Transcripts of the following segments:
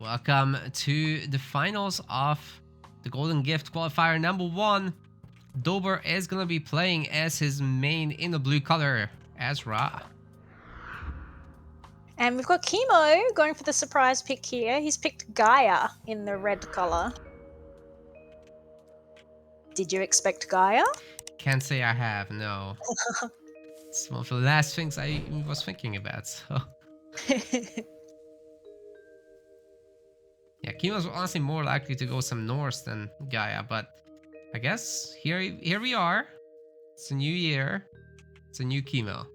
Welcome to the finals of the Golden Gift Qualifier number 1. Dobr is gonna be playing as his main in the blue color, as Ra. And we've got Kimo going for the surprise pick here. He's picked Gaia in the red color. Did you expect Gaia? Can't say I have, no. It's one of the last things I was thinking about, so. Yeah, Kimo's honestly more likely to go some Norse than Gaia, but I guess here we are. It's a new year. It's a new Kimo.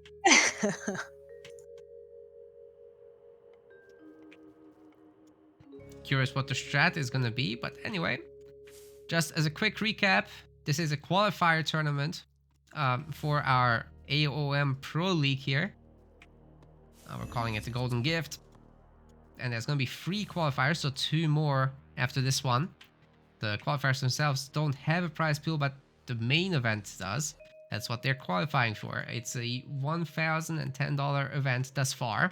Curious what the strat is gonna be, but anyway, just as a quick recap, this is a qualifier tournament for our AOM Pro League here. We're calling it the Golden Gift, and there's gonna be 3 qualifiers, so 2 more after this one. The qualifiers themselves don't have a prize pool, but the main event does. That's what they're qualifying for. It's a $1,010 event thus far.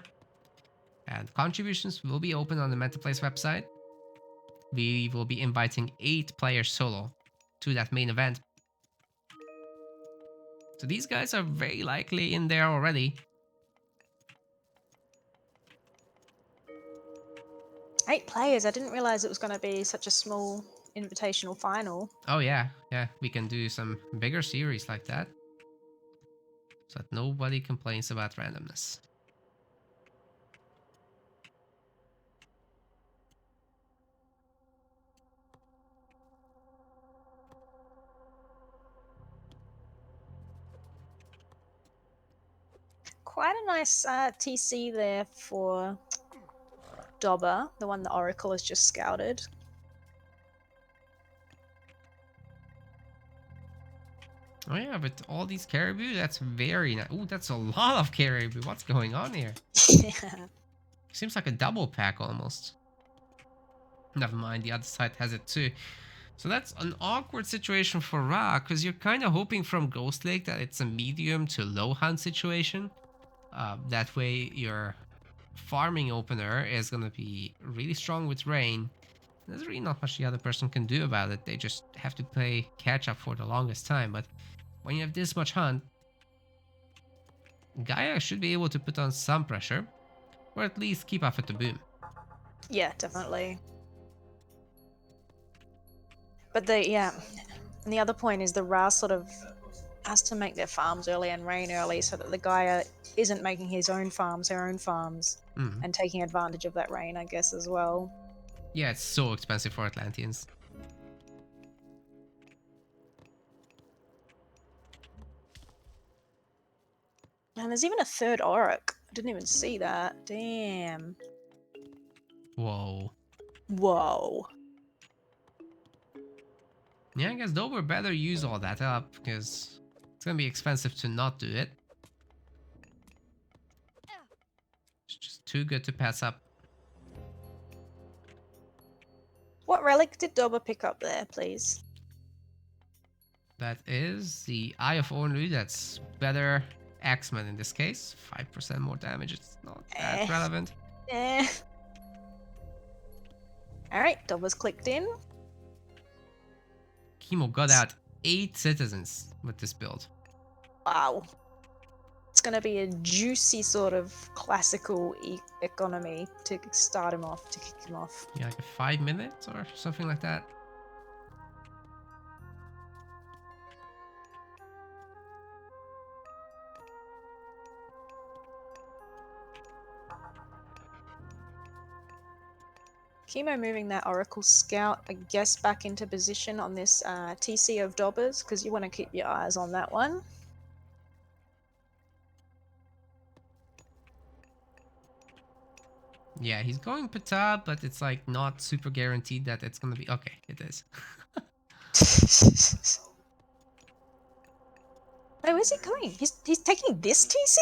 And contributions will be open on the MetaPlace website. We will be inviting 8 players solo to that main event. So these guys are very likely in there already. 8 players. I didn't realize it was going to be such a small invitational final. Oh yeah, we can do some bigger series like that, so that nobody complains about randomness. Quite a nice TC there for Dobr, the one the Oracle has just scouted. Oh yeah, with all these caribou, that's very nice. Ooh, that's a lot of caribou. What's going on here? Yeah. Seems like a double pack almost. Never mind, the other side has it too. So that's an awkward situation for Ra, because you're kind of hoping from Ghost Lake that it's a medium to low hunt situation. That way your farming opener is going to be really strong with rain. There's really not much the other person can do about it. They just have to play catch up for the longest time. But when you have this much hunt, Gaia should be able to put on some pressure, or at least keep up with the boom. Yeah, definitely. But and the other point is the Ra sort of has to make their farms early and rain early so that the Gaia isn't making his own farms, her own farms, and taking advantage of that rain, I guess, as well. Yeah, it's so expensive for Atlanteans. And there's even a third Auric. I didn't even see that. Damn. Whoa. Whoa. Yeah, I guess Dobr better use all that up, because it's gonna be expensive to not do it. It's just too good to pass up. What relic did Dobr pick up there, please? That is the Eye of Ornu. That's better Axeman in this case. 5% more damage. It's not that relevant. Alright, Dobr's clicked in. Kimo got out 8 citizens with this build. Wow. It's going to be a juicy sort of classical economy to start him off, to kick him off. Yeah, like 5 minutes or something like that. Kimo moving that Oracle Scout, I guess, back into position on this TC of Dobbers, because you want to keep your eyes on that one. Yeah, he's going Pata, but it's like not super guaranteed that it's gonna be... Okay, it is. Oh, where's he going? He's taking this TC?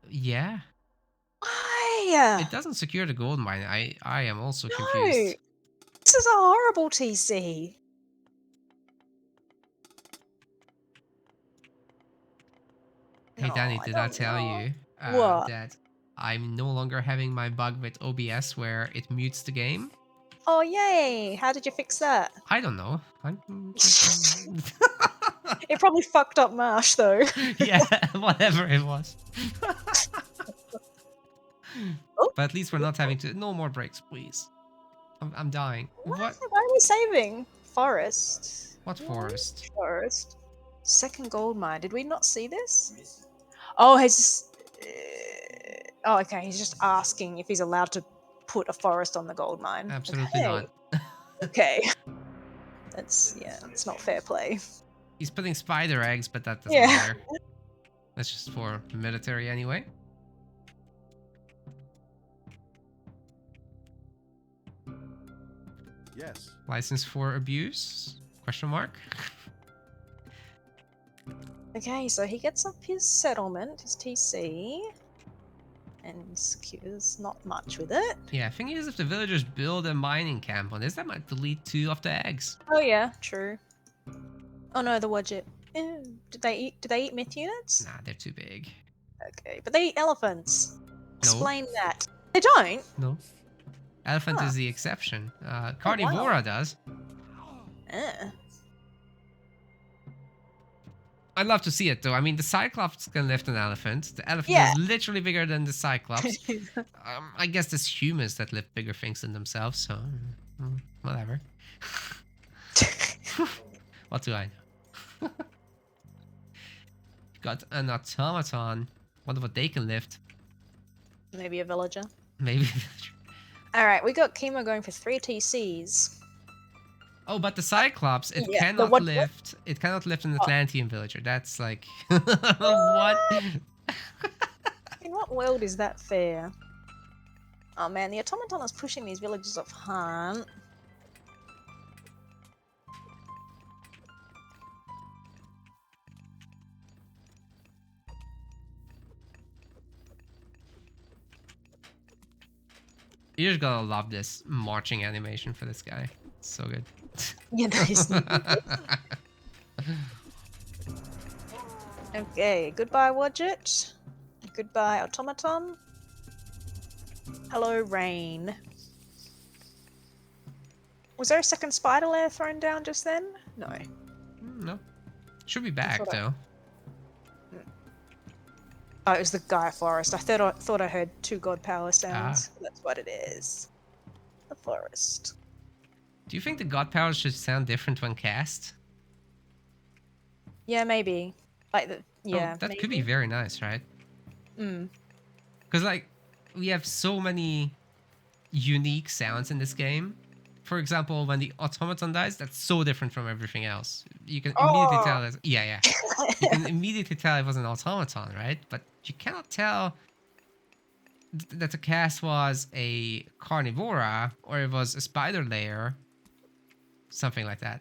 Yeah. Why? It doesn't secure the gold mine. I am also No. confused. This is a horrible TC. Hey Danny, did I tell you that I'm no longer having my bug with OBS where it mutes the game? Oh, yay! How did you fix that? I don't know. It probably fucked up Marsh, though. Yeah, whatever it was. Oh, But at least we're not having to. No more breaks, please. I'm dying. What? why are we saving? Forest. What forest? Forest. Second gold mine. Did we not see this? Oh, he's. Oh, okay. He's just asking if he's allowed to put a forest on the gold mine. Absolutely Okay. not. Okay. That's it's not fair play. He's putting spider eggs, but that doesn't Yeah. matter. That's just for military anyway. Yes. License for abuse? Question mark. Okay, so he gets up his settlement, his TC, and secures not much with it. Yeah, thing is, if the villagers build a mining camp on this, that might delete 2 of the eggs. Oh yeah, true. Oh no, the Wadget. Did they eat myth units? Nah, they're too big. Okay, but they eat elephants. No. Explain that. They don't. No. Elephant Huh. is the exception. Carnivora does. I'd love to see it though. I mean, the Cyclops can lift an elephant. The elephant Yeah. is literally bigger than the Cyclops. I guess there's humans that lift bigger things than themselves, so whatever. What do I know? Got an automaton. Wonder what they can lift. Maybe a villager. Maybe. Alright, we got Kimo going for 3 TCs. Oh, but the Cyclops, it Yeah, cannot what? lift. It cannot lift an Atlantean villager. That's like what? In what world is that fair? Oh man, the automaton is pushing these villagers off hunt. You're just gonna love this marching animation for this guy. It's so good. Yeah, nice. Okay, goodbye Wadget. Goodbye automaton. Hello rain. Was there a second spider lair thrown down just then? No. No. Should be back thought though. Oh, it was the Gaia Forest. I thought I heard 2 god power sounds. That's what it is. The forest. Do you think the god powers should sound different when cast? Yeah, maybe. Like the yeah. Oh, that maybe. could be very nice, right? Mm. Because like we have so many unique sounds in this game. For example, when the automaton dies, that's so different from everything else. You can immediately tell that. Yeah. You can immediately tell it was an automaton, right? But you cannot tell that the cast was a carnivora or it was a spider layer, something like that.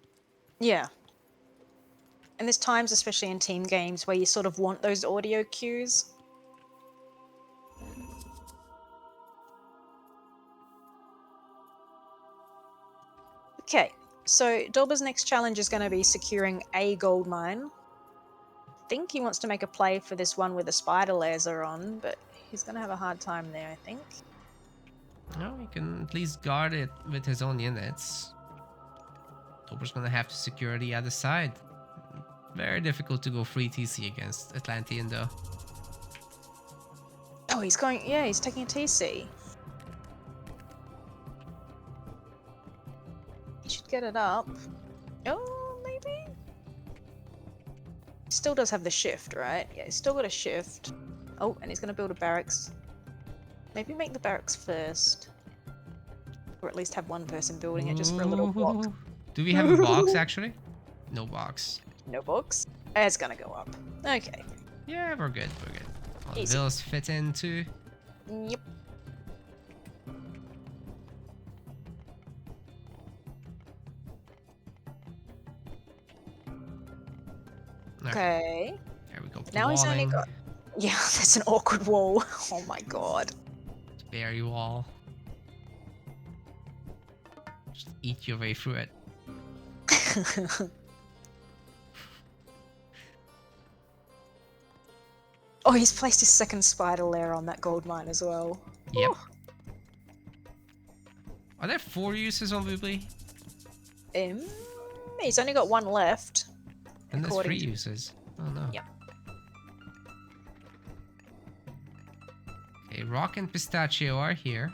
Yeah. And there's times, especially in team games, where you sort of want those audio cues. Okay, so Dobr's next challenge is going to be securing a gold mine. I think he wants to make a play for this one with the spider layers are on, but he's going to have a hard time there, I think. No, he can at least guard it with his own units. Dober's gonna have to secure the other side. Very difficult to go free TC against Atlantean though. Oh, he's going, yeah, he's taking a TC. He should get it up. Oh, maybe? He still does have the shift, right? Yeah, he's still got a shift. Oh, and he's going to build a barracks. Maybe make the barracks first. Or at least have one person building it just for a little block. Do we have a box actually? No box. No box? It's going to go up. Okay. Yeah, we're good, we're good. All the Easy. villas fit in too. Yep. Okay. There we go. Now he's only got... Yeah, that's an awkward wall. Oh my god. Berry wall. Just eat your way through it. Oh, he's placed his second spider lair on that gold mine as well. Yep. Are there 4 uses on Woobly? He's only got 1 left. And there's 3 uses. Oh no. Yep. Okay, Rock and Pistachio are here.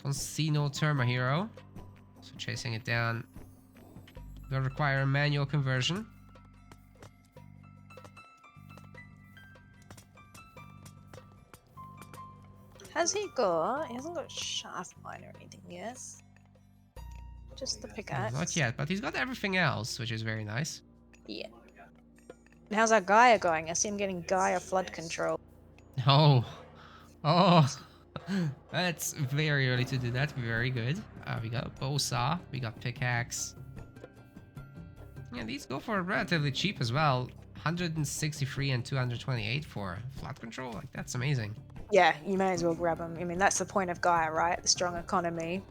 Don't see no Terma Hero. So chasing it down will require a manual conversion. Has he got? He hasn't got Shaft Mine or anything yet. Just the pickaxe. Not yet, but he's got everything else, which is very nice. Yeah. And how's our Gaia going? I see him getting Gaia flood control. Oh. Oh. That's very early to do that. Very good. We got bow saw. We got pickaxe. Yeah, these go for relatively cheap as well. 163 and 228 for flood control. Like, that's amazing. Yeah, you may as well grab them. I mean, that's the point of Gaia, right? The strong economy.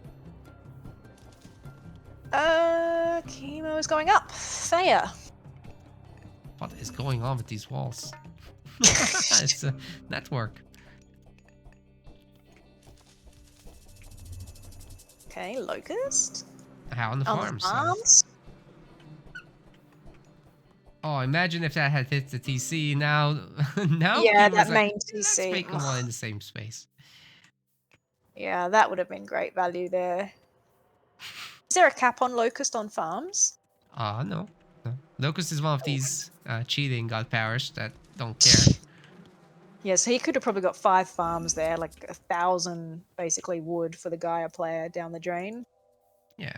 Kimo is going up. Thea. What is going on with these walls? It's a network. Okay, Locust. How on the farms? On the farms. Oh, imagine if that had hit the TC now. Now Yeah, Kimo's that main like, TC. Let's make them all in the same space. Yeah, that would have been great value there. Is there a cap on Locust on farms? No. Locust is one of these cheating god powers that don't care. Yeah, so he could have probably got 5 farms there, like 1,000 basically wood for the Gaia player down the drain. Yeah.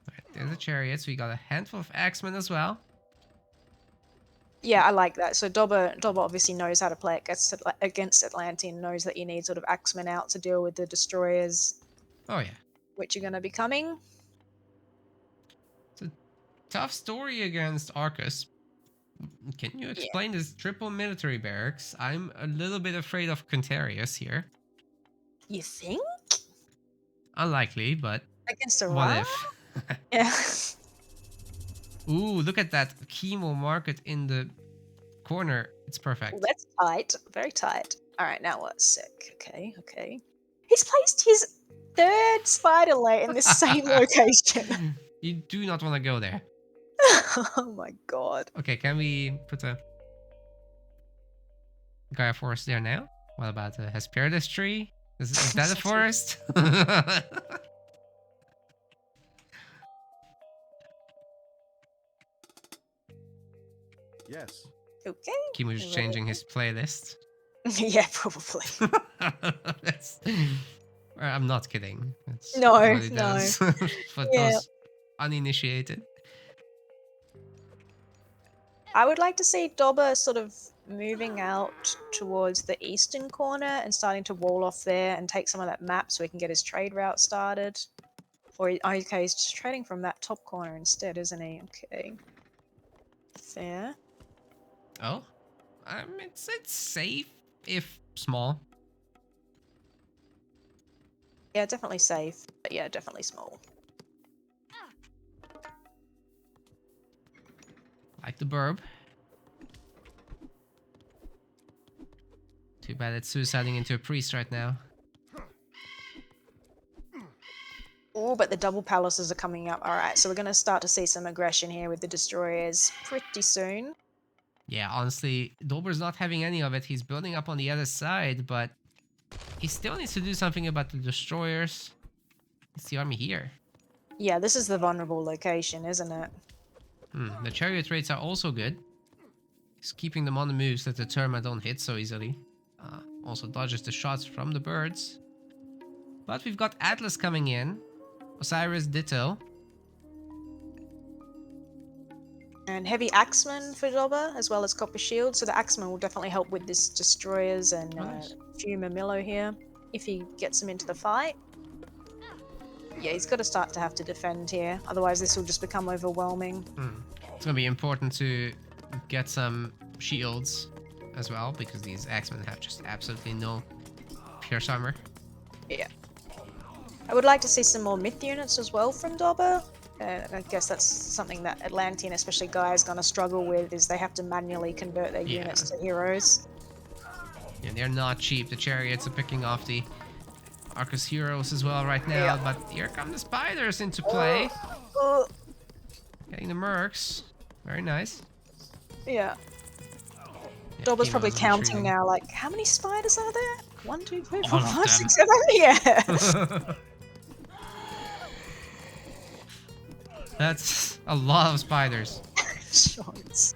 Right, there's the chariots. We got a handful of axemen as well. Yeah, I like that. So Dobr obviously knows how to play against Atlantean, knows that you need sort of axemen out to deal with the destroyers. Oh yeah. Which are going to be coming. It's a tough story against Arcus. Can you explain this triple military barracks? I'm a little bit afraid of Contarius here. You think? Unlikely, but against a what Ra? if? Yeah. Ooh, look at that Kimo market in the corner. It's perfect. Well, that's tight. Very tight. All right, now what? Sick. Okay. He's placed his 3rd spider lay in the same location. You do not want to go there. Oh my god. Okay, can we put a Gaia forest there now? What about a Hesperides tree? Is that a forest? Yes. Okay. Kimo's just changing his playlist. Yeah, probably. I'm not kidding. That's No, what he no. does for those uninitiated. I would like to see Dobr sort of moving out towards the eastern corner and starting to wall off there and take some of that map so he can get his trade route started. Or, okay, he's just trading from that top corner instead, isn't he? Okay. Fair. Oh, it's safe if small. Yeah, definitely safe, but yeah, definitely small. Like the burb. Too bad it's suiciding into a priest right now. Oh, but the double palaces are coming up. Alright, so we're going to start to see some aggression here with the destroyers pretty soon. Yeah, honestly, Dobr's not having any of it. He's building up on the other side, but he still needs to do something about the destroyers. It's the army here. Yeah, this is the vulnerable location, isn't it? The chariot rates are also good. He's keeping them on the move so that the Terma don't hit so easily. Also dodges the shots from the birds. But we've got Atlas coming in. Osiris ditto. And heavy axemen for Dobr, as well as copper shield. So the axemen will definitely help with this destroyers and Nice. few Mamillo here, if he gets them into the fight. Yeah, he's got to start to have to defend here. Otherwise, this will just become overwhelming. It's going to be important to get some shields as well, because these axemen have just absolutely no pierce armor. Yeah. I would like to see some more myth units as well from Dobr. I guess that's something that Atlantean, especially guys, gonna struggle with, is they have to manually convert their units to heroes. Yeah, they're not cheap. The chariots are picking off the Arcus heroes as well right now, but here come the spiders into play. Getting the mercs. Very nice. Yeah. Yeah, Dobr's probably Kimo's counting retreating. now, like, how many spiders are there? 1, 2, 3, 4, All of 5, them. 6, 7? Yeah. That's a lot of spiders. Shorts.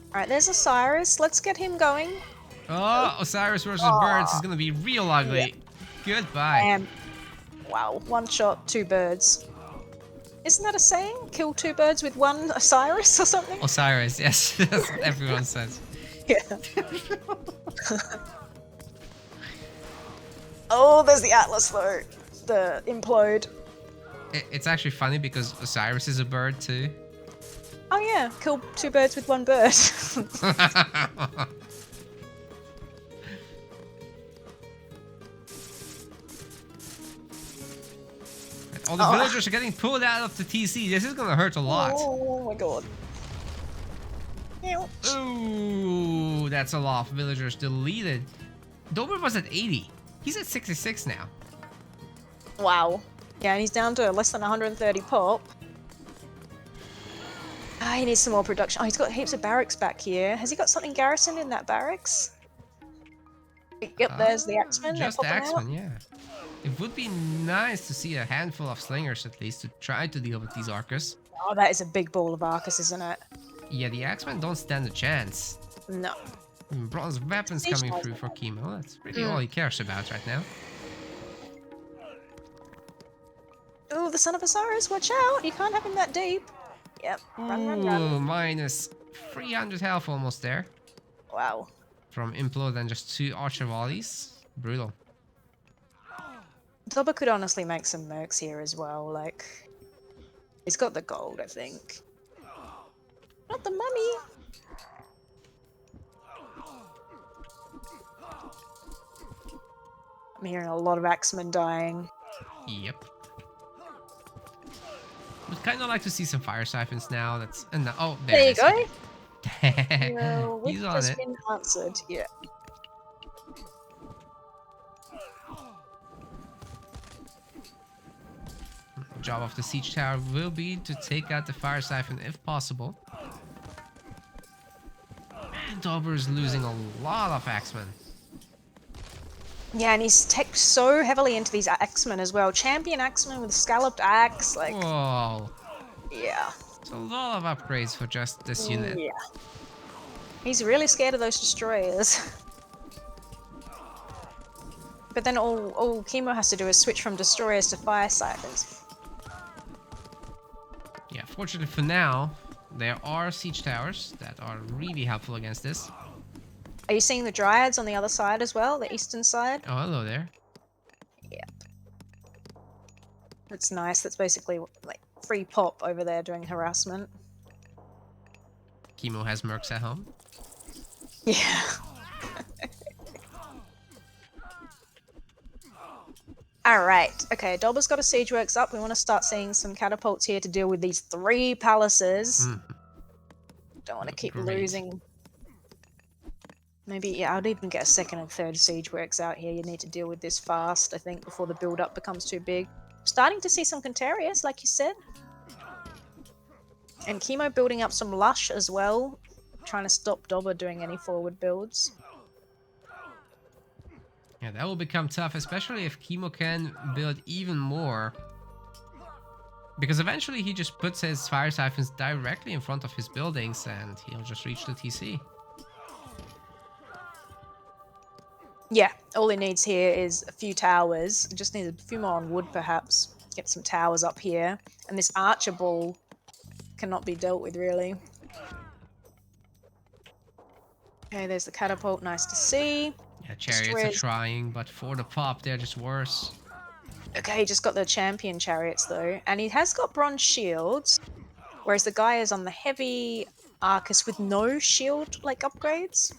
Alright, there's Osiris. Let's get him going. Oh, Osiris versus birds is gonna be real ugly. Goodbye. And wow, 1 shot, 2 birds. Isn't that a saying? Kill 2 birds with 1 Osiris or something? Osiris, yes. That's what everyone says. Yeah. Oh, there's the Atlas though. The implode. It's actually funny because Osiris is a bird too. Oh yeah, kill 2 birds with 1 bird. All the villagers are getting pulled out of the TC. This is gonna hurt a lot. Oh my god. Ooh, that's a lot of villagers deleted. Dobr was at 80. He's at 66 now. Wow. Yeah, and he's down to less than 130 pop. Ah, he needs some more production. Oh, he's got heaps of barracks back here. Has he got something garrisoned in that barracks? Yep, there's the axemen. Just axemen, yeah. It would be nice to see a handful of slingers at least to try to deal with these Arcus. Oh, that is a big ball of Arcus, isn't it? Yeah, the axemen don't stand a chance. No. Bronze weapons coming through for Kimo. That's really all he cares about right now. Ooh, the son of Osiris, watch out! You can't have him that deep. Yep, run. Minus 300 health almost there. Wow. From implode and just 2 archer volleys. Brutal. Dobr could honestly make some mercs here as well, like... He's got the gold, I think. Not the money! I'm hearing a lot of axemen dying. Yep. Would kind of like to see some fire siphons now. That's oh, there you go. He's on it. Been answered. Yeah. The job of the siege tower will be to take out the fire siphon if possible. And Dobr is losing a lot of axemen. Yeah, and he's teched so heavily into these axemen as well. Champion axemen with scalloped axe, like... Whoa. Yeah. It's a lot of upgrades for just this unit. Yeah. He's really scared of those destroyers. But then all Kimo has to do is switch from destroyers to fire siphons. Yeah, fortunately for now, there are siege towers that are really helpful against this. Are you seeing the dryads on the other side as well, the eastern side? Oh, hello there. Yeah. That's nice. That's basically like free pop over there doing harassment. Kimo has mercs at home. Yeah. Alright, okay, Dobr's got a siege works up. We want to start seeing some catapults here to deal with these 3 palaces. Don't want to keep losing. Maybe, yeah, I'd even get a 2nd and 3rd siege works out here. You need to deal with this fast, I think, before the build-up becomes too big. Starting to see some Contarius, like you said. And Kimo building up some Lush as well. Trying to stop Dobr doing any forward builds. Yeah, that will become tough, especially if Kimo can build even more. Because eventually he just puts his fire siphons directly in front of his buildings and he'll just reach the TC. Yeah, all he needs here is a few towers. Just needs a few more on wood, perhaps. Get some towers up here. And this archer ball cannot be dealt with, really. Okay, there's the catapult. Nice to see. Yeah, chariots are trying, but for the pop, they're just worse. Okay, he just got the champion chariots, though. And he has got bronze shields. Whereas the guy is on the heavy Arcus with no shield, like, upgrades.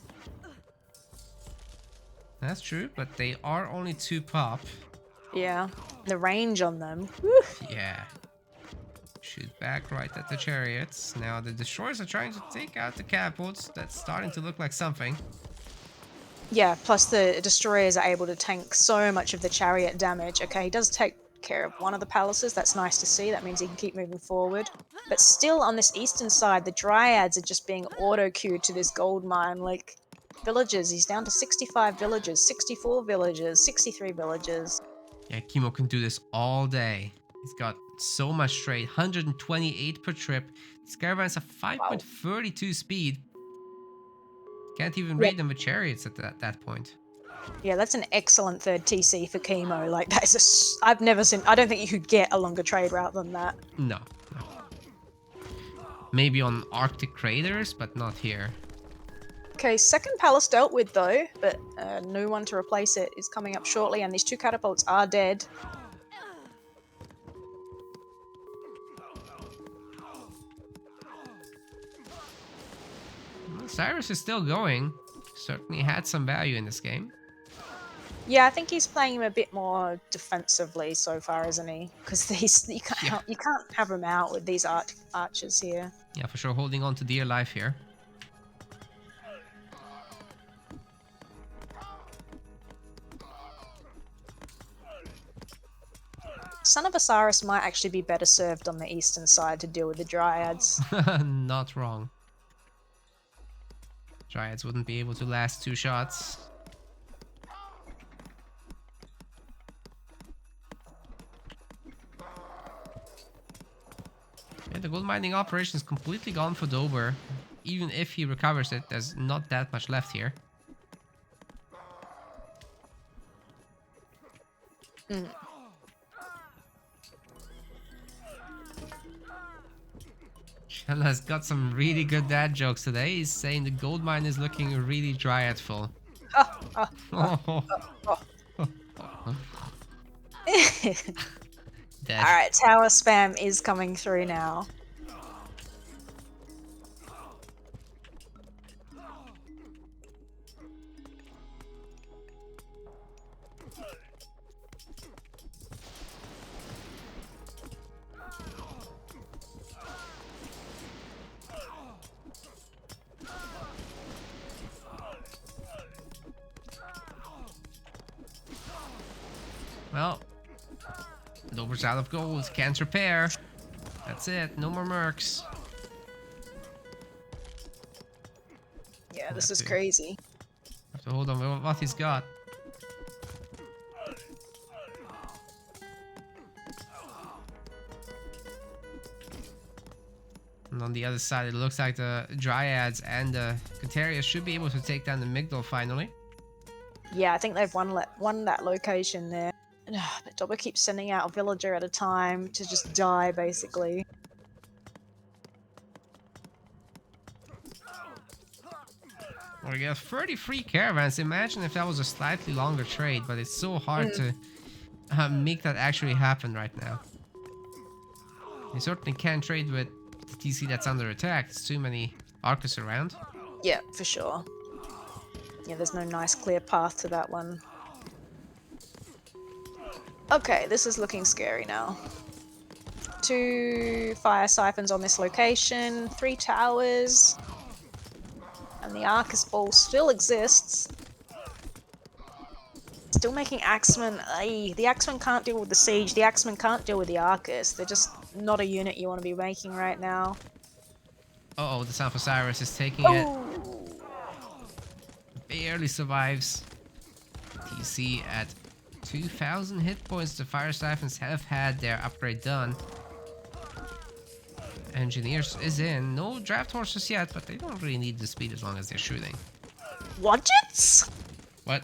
That's true, but they are only 2 pop. Yeah, the range on them. Whew. Yeah. Shoot back right at the chariots. Now the destroyers are trying to take out the catapults. That's starting to look like something. Yeah, plus the destroyers are able to tank so much of the chariot damage. Okay, he does take care of one of the palaces. That's nice to see. That means he can keep moving forward. But still, on this eastern side, the dryads are just being auto-queued to this gold mine. Like, villages, he's down to 65 villages, 64 villages, 63 villages. Yeah, Kimo can do this all day. He's got so much trade, 128 per trip. These caravans have 5.32 speed. Can't even raid them with chariots at that point. Yeah, that's an excellent third TC for Kimo. Like, that is I've never seen... I don't think you could get a longer trade route than that. No. Maybe on Arctic craters, but not here. Okay, second palace dealt with though, but a new one to replace it is coming up shortly, and these 2 catapults are dead. Cyrus is still going. Certainly had some value in this game. Yeah, I think he's playing him a bit more defensively so far, isn't he? Because you can't have him out with these archers here. Yeah, for sure, holding on to dear life here. Son of Osiris might actually be better served on the eastern side to deal with the dryads. Not wrong. Dryads wouldn't be able to last 2 shots. Yeah, the gold mining operation is completely gone for Dobr. Even if he recovers it, there's not that much left here. Shala's got some really good dad jokes today. He's saying the gold mine is looking really dryadful. Alright, tower spam is coming through now. Well, Dobr's out of gold, can't repair. That's it, no more mercs. Yeah, this is crazy. Have to hold on with what he's got. And on the other side, it looks like the Dryads and the Caterias should be able to take down the Migdal finally. Yeah, I think they've won that location there. But Dobr keeps sending out a villager at a time to just die, basically. Well, we got 33 caravans. Imagine if that was a slightly longer trade, but it's so hard to make that actually happen right now. You certainly can't trade with the TC that's under attack. There's too many Arcus around. Yeah, for sure. Yeah, there's no nice clear path to that one. Okay, this is looking scary now. 2 fire siphons on this location, 3 towers, and the Arcus ball still exists. Still making Axemen. The Axemen can't deal with the siege, the Axemen can't deal with the Arcus. They're just not a unit you want to be making right now. Uh-oh, the Son of Osiris is taking it. Barely survives. TC at 2,000 hit points. The fire siphons have had their upgrade done. Engineers is in. No draft horses yet, but they don't really need the speed as long as they're shooting. Wadgets? What?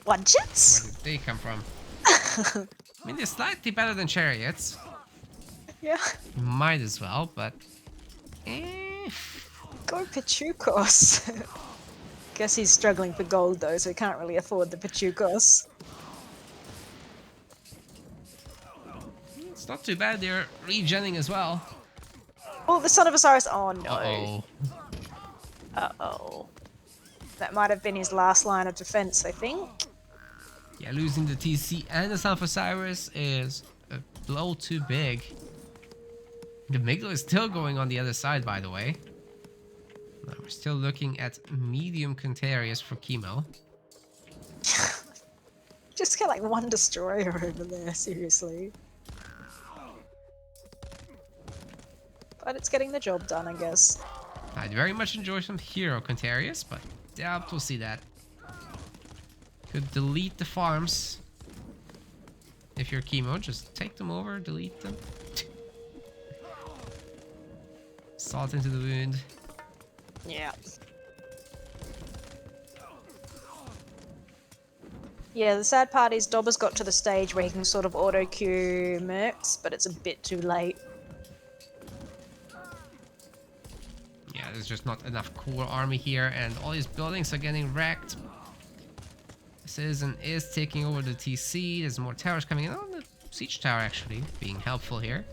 Wadgets? Where did they come from? I mean, they're slightly better than chariots. Yeah. Might as well, but... Go Pachucos. Guess he's struggling for gold though, so he can't really afford the Pachucos. It's not too bad, they're regenning as well. Oh, the Son of Osiris. Oh no. Uh-oh. Uh-oh. That might have been his last line of defense, I think. Yeah, losing the TC and the Sun of Osiris is a blow too big. The Miggle is still going on the other side, by the way. Now we're still looking at medium Contarius for Kimo. Just get like one destroyer over there, seriously. But it's getting the job done, I guess. I'd very much enjoy some hero Contarius, but doubt we'll see that. Could delete the farms. If you're Kimo, just take them over, delete them. Salt into the wound. Yeah. Yeah, the sad part is Dobr's got to the stage where he can sort of auto-queue mercs, but it's a bit too late. Yeah, there's just not enough core army here, and all these buildings are getting wrecked. Citizen is taking over the TC. There's more towers coming in. Oh, the siege tower actually being helpful here.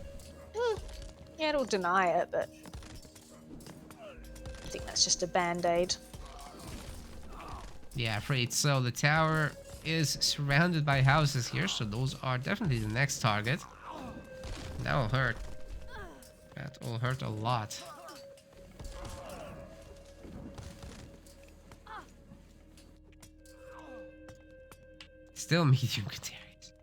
Yeah, it'll deny it, but I think that's just a band-aid. Yeah, afraid so. The tower is surrounded by houses here, so those are definitely the next target. That will hurt. That will hurt a lot. Still medium Contarius.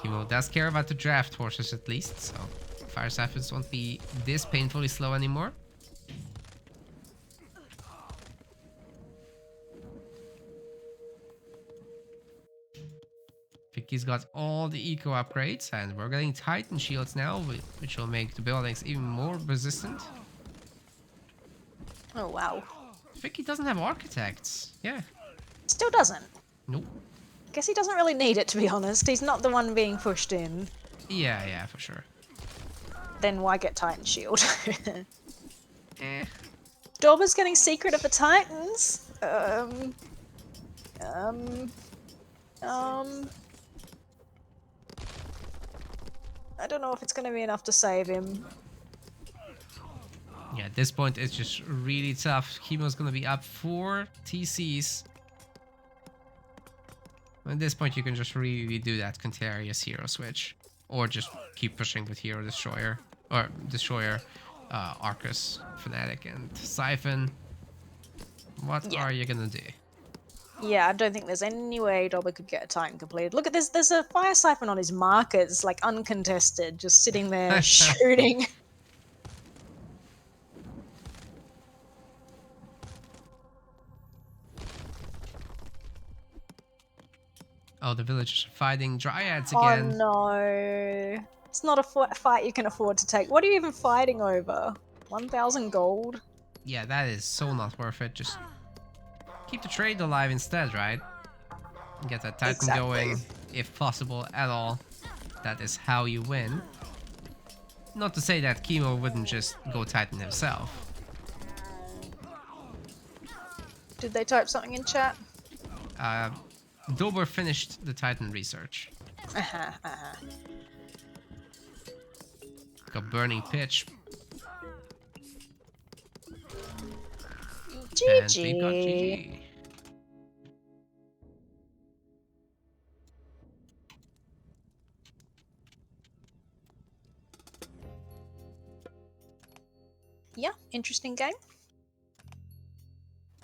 Kimo does care about the draft horses at least, so Fire Siphons won't be this painfully slow anymore. Vicky's got all the eco upgrades, and we're getting Titan shields now, which will make the buildings even more resistant. Oh, wow. Vicky doesn't have architects. Yeah. Still doesn't. Nope. Guess he doesn't really need it, to be honest. He's not the one being pushed in. Yeah, for sure. Then why get Titan Shield? Eh. Dobr's getting Secret of the Titans. I don't know if it's going to be enough to save him. Yeah, at this point it's just really tough. Kimo's gonna be up 4 TCs. At this point you can just really do that Contarius hero switch. Or just keep pushing with Hero Destroyer. Or Destroyer, Arcus, Fnatic, and Siphon. What are you gonna do? Yeah, I don't think there's any way Dobr could get a Titan completed. Look at this, there's a Fire Siphon on his markers, like uncontested, just sitting there shooting. Oh, the villagers are fighting Dryads again. Oh no. It's not a fight you can afford to take. What are you even fighting over? 1,000 gold? Yeah, that is so not worth it. Just keep the trade alive instead, right? Get that Titan going, if possible at all. That is how you win. Not to say that Kimo wouldn't just go Titan himself. Did they type something in chat? Dobr finished the Titan research. Got Burning Pitch. GG. And we've got GG. Yeah, interesting game.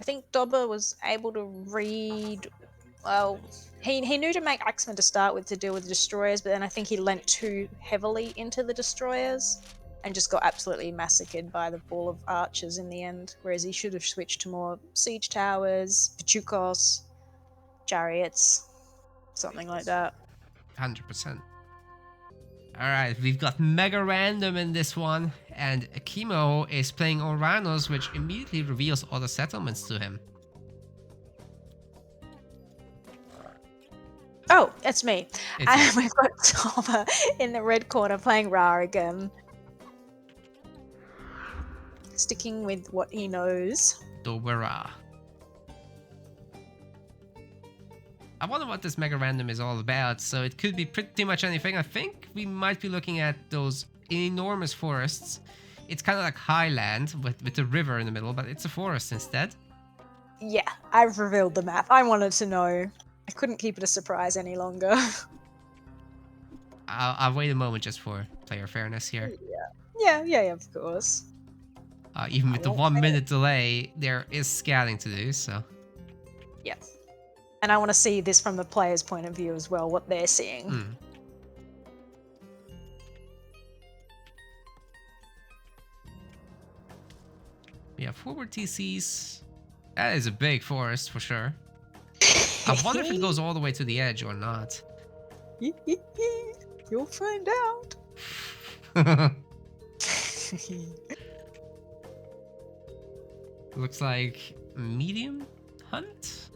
I think Dobr was able to read. Well, he knew to make Axemen to start with to deal with the destroyers, but then I think he lent too heavily into the destroyers and just got absolutely massacred by the ball of archers in the end. Whereas he should have switched to more siege towers, Pachukos, chariots, something like that. 100%. Alright, we've got Mega Random in this one, and Kimo is playing Oranos, which immediately reveals all the settlements to him. Oh, it's me. And we've got Dobr in the red corner playing Ra again. Sticking with what he knows. Dobr. I wonder what this Mega Random is all about, so it could be pretty much anything. I think we might be looking at those enormous forests. It's kind of like Highland with the river in the middle, but it's a forest instead. Yeah, I've revealed the map. I wanted to know. I couldn't keep it a surprise any longer. I'll wait a moment just for player fairness here. Yeah, of course. Even with I the won't 1 say it. minute delay, there is scanning to do, so. Yeah. And I want to see this from the player's point of view as well, what they're seeing. Yeah, forward TCs. That is a big forest for sure. I wonder if it goes all the way to the edge or not. You'll find out. Looks like medium hunt?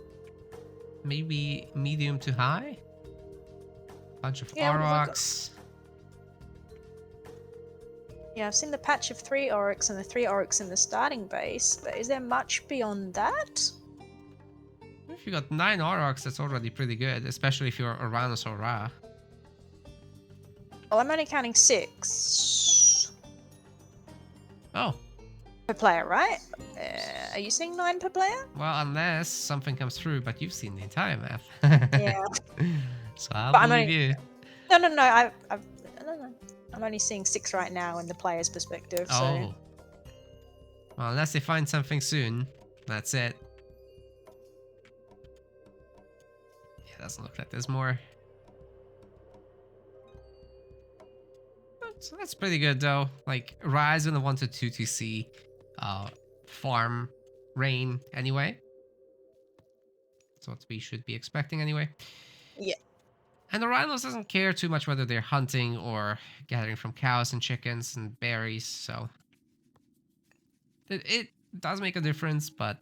Maybe medium to high? Bunch of Aurochs. Yeah, I've seen the patch of 3 Oryx and the 3 Oryx in the starting base, but is there much beyond that? If you got 9 Aurochs, that's already pretty good, especially if you're Uranus or Ra. Well, I'm only counting 6. Oh. Per player, right? Are you seeing 9 per player? Well, unless something comes through, but you've seen the entire map. Yeah. So I'll But believe you. No. I'm only seeing 6 right now in the player's perspective. Oh. So. Well, unless they find something soon, that's it. Yeah, doesn't look like there's more. So that's pretty good though. Like Rise in the 1 to 2 to see farm rain anyway. That's what we should be expecting anyway. Yeah. And the rhinos doesn't care too much whether they're hunting or gathering from cows and chickens and berries, so it does make a difference, but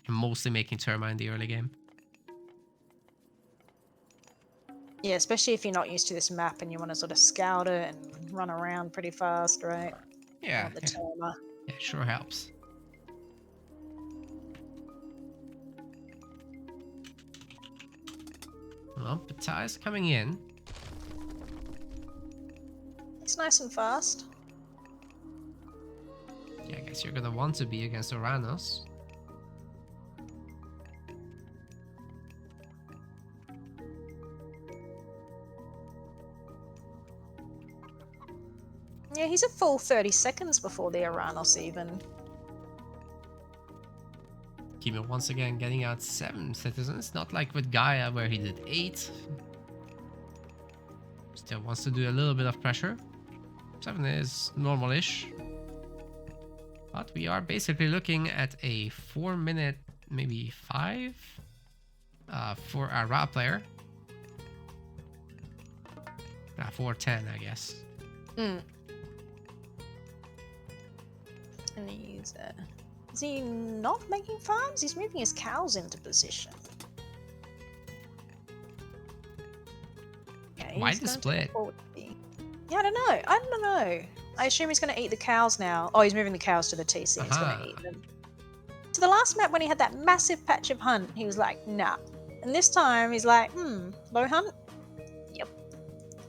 I'm mostly making Terma in the early game. Yeah, especially if you're not used to this map and you want to sort of scout it and run around pretty fast, right? Yeah, The Terma. Yeah, it sure helps. Well, Batai's coming in. It's nice and fast. Yeah, I guess you're gonna want to be against Uranus. Yeah, he's a full 30 seconds before the Uranus even. Kimo once again getting out 7 citizens, not like with Gaia where he did 8. Still wants to do a little bit of pressure. 7 is normal-ish. But we are basically looking at a 4 minute, maybe 5 for our Ra player. 4:10, I guess. And he's is he not making farms? He's moving his cows into position. Yeah, Why the split? Yeah, I don't know. I assume he's going to eat the cows now. Oh, he's moving the cows to the TC. He's going to eat them. So the last map when he had that massive patch of hunt, he was like, nah. And this time he's like, low hunt? Yep.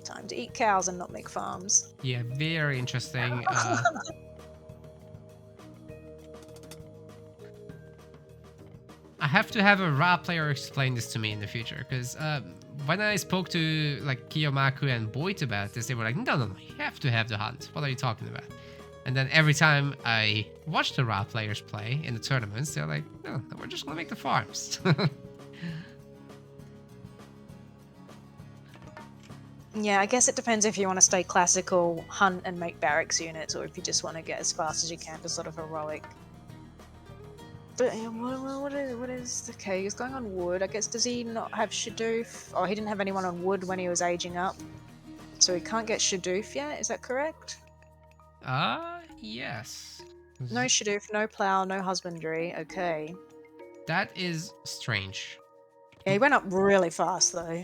Time to eat cows and not make farms. Yeah, very interesting. I have to have a Ra player explain this to me in the future, because when I spoke to like Kiyomaku and Boyd about this, they were like, no, you have to have the hunt. What are you talking about? And then every time I watch the Ra players play in the tournaments, they're like, no, we're just gonna make the farms. Yeah, I guess it depends if you want to stay classical, hunt and make barracks units, or if you just want to get as fast as you can to sort of heroic. But what is okay? He's going on wood. I guess, does he not have Shadoof? Oh, he didn't have anyone on wood when he was aging up, so he can't get Shadoof yet. Is that correct? Yes. No Shadoof, no plow, no husbandry. Okay. That is strange. Yeah, he went up really fast though.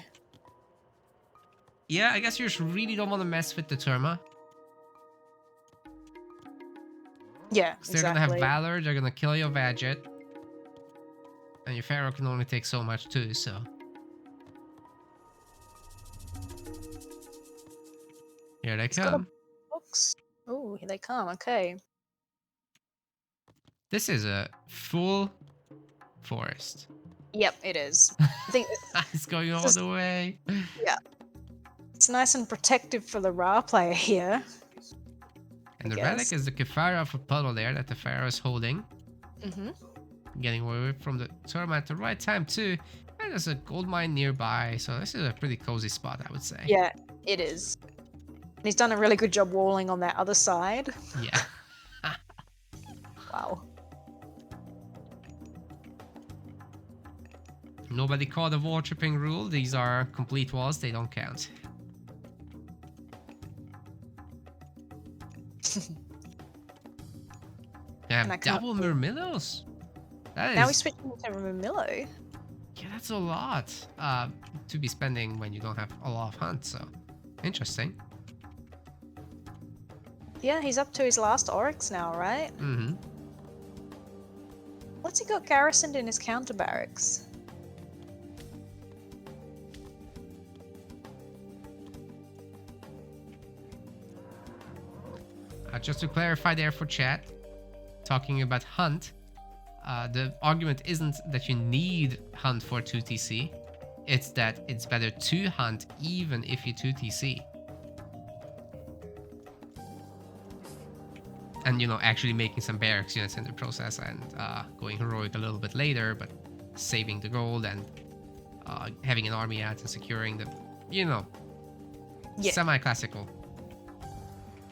Yeah, I guess you just really don't want to mess with the Terma. Yeah, exactly. They're gonna have Valor, they're gonna kill your Vadget. And your Pharaoh can only take so much too, so. Here they come. Oh, here they come, okay. This is a full forest. Yep, it is. I think It's going all is, the way. yeah. It's nice and protective for the Ra player here. And the relic is the Qualifier of a puddle there that the Pharaoh is holding. Getting away from the tournament at the right time too. And there's a gold mine nearby, so this is a pretty cozy spot, I would say. Yeah, it is. And he's done a really good job walling on that other side. Yeah. Wow. Nobody caught the wall tripping rule. These are complete walls, they don't count. Yeah, double Murmillos. Now we switch to Murmillo. Yeah, that's a lot to be spending when you don't have a lot of hunts, so interesting. Yeah, he's up to his last Oryx now, right? Mm-hmm. What's he got garrisoned in his counter barracks? Just to clarify there for chat, talking about hunt, the argument isn't that you need hunt for 2TC, it's that it's better to hunt even if you 2TC. And, you know, actually making some barracks units in the process and going heroic a little bit later, but saving the gold and having an army out and securing the, you know, semi-classical.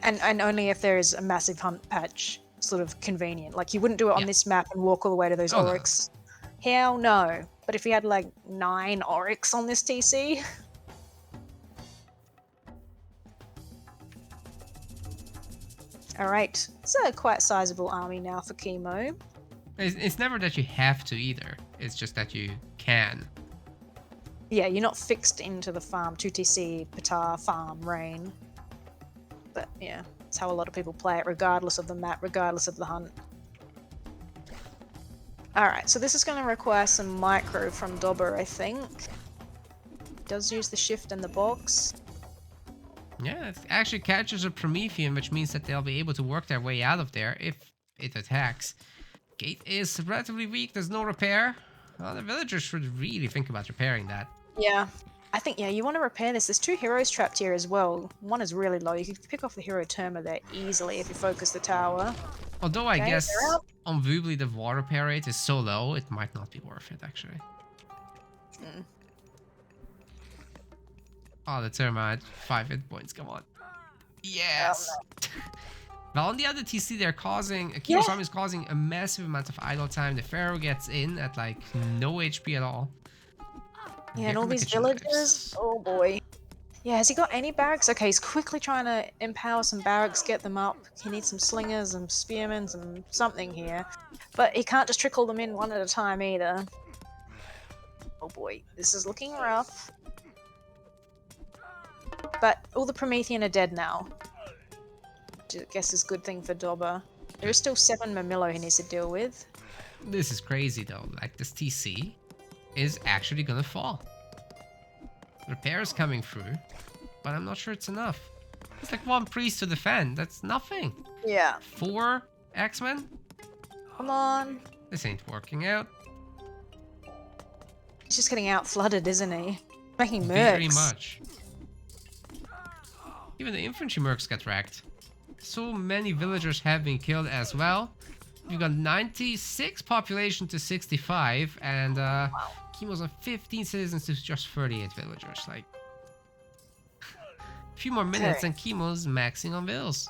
And only if there is a massive hunt patch, sort of convenient. Like, you wouldn't do it on this map and walk all the way to those Oryx. No. Hell no. But if you had, like, 9 Oryx on this TC... Alright, it's a quite sizable army now for Kimo. It's never that you have to either, it's just that you can. Yeah, you're not fixed into the farm, 2TC, Patar, farm, rain. But yeah, it's how a lot of people play it, regardless of the map, regardless of the hunt. Alright, so this is going to require some micro from Dobr, I think. Does use the shift and the box. Yeah, it actually catches a Promethean, which means that they'll be able to work their way out of there if it attacks. Gate is relatively weak, there's no repair. Well, the villagers should really think about repairing that. Yeah, I think, you want to repair this. There's 2 heroes trapped here as well. One is really low. You can pick off the hero Terma there easily if you focus the tower. Although I guess on Vubli the war repair rate is so low, it might not be worth it actually. Oh, the Terma had 5 hit points, come on. Yes! Well, on the other TC, they're causing, Kimo's army is causing a massive amount of idle time. The Pharaoh gets in at like no HP at all. Yeah, and all these villagers, oh boy. Yeah, has he got any barracks? Okay, he's quickly trying to empower some barracks, get them up. He needs some slingers and spearmen and something here. But he can't just trickle them in one at a time either. Oh boy, this is looking rough. But all the Promethean are dead now. Which I guess is a good thing for Dobr. There is still 7 Murmillo he needs to deal with. This is crazy though, like this TC is actually gonna fall. Repair is coming through, but I'm not sure it's enough. It's like 1 priest to defend, that's nothing. Yeah. 4 X-Men? Come on. This ain't working out. He's just getting out flooded, isn't he? Making mercs. Very much. Even the infantry mercs get wrecked. So many villagers have been killed as well. We've got 96 population to 65, and Kimo's on 15 citizens to just 38 villagers. Like, a few more minutes and Kimo's maxing on vills.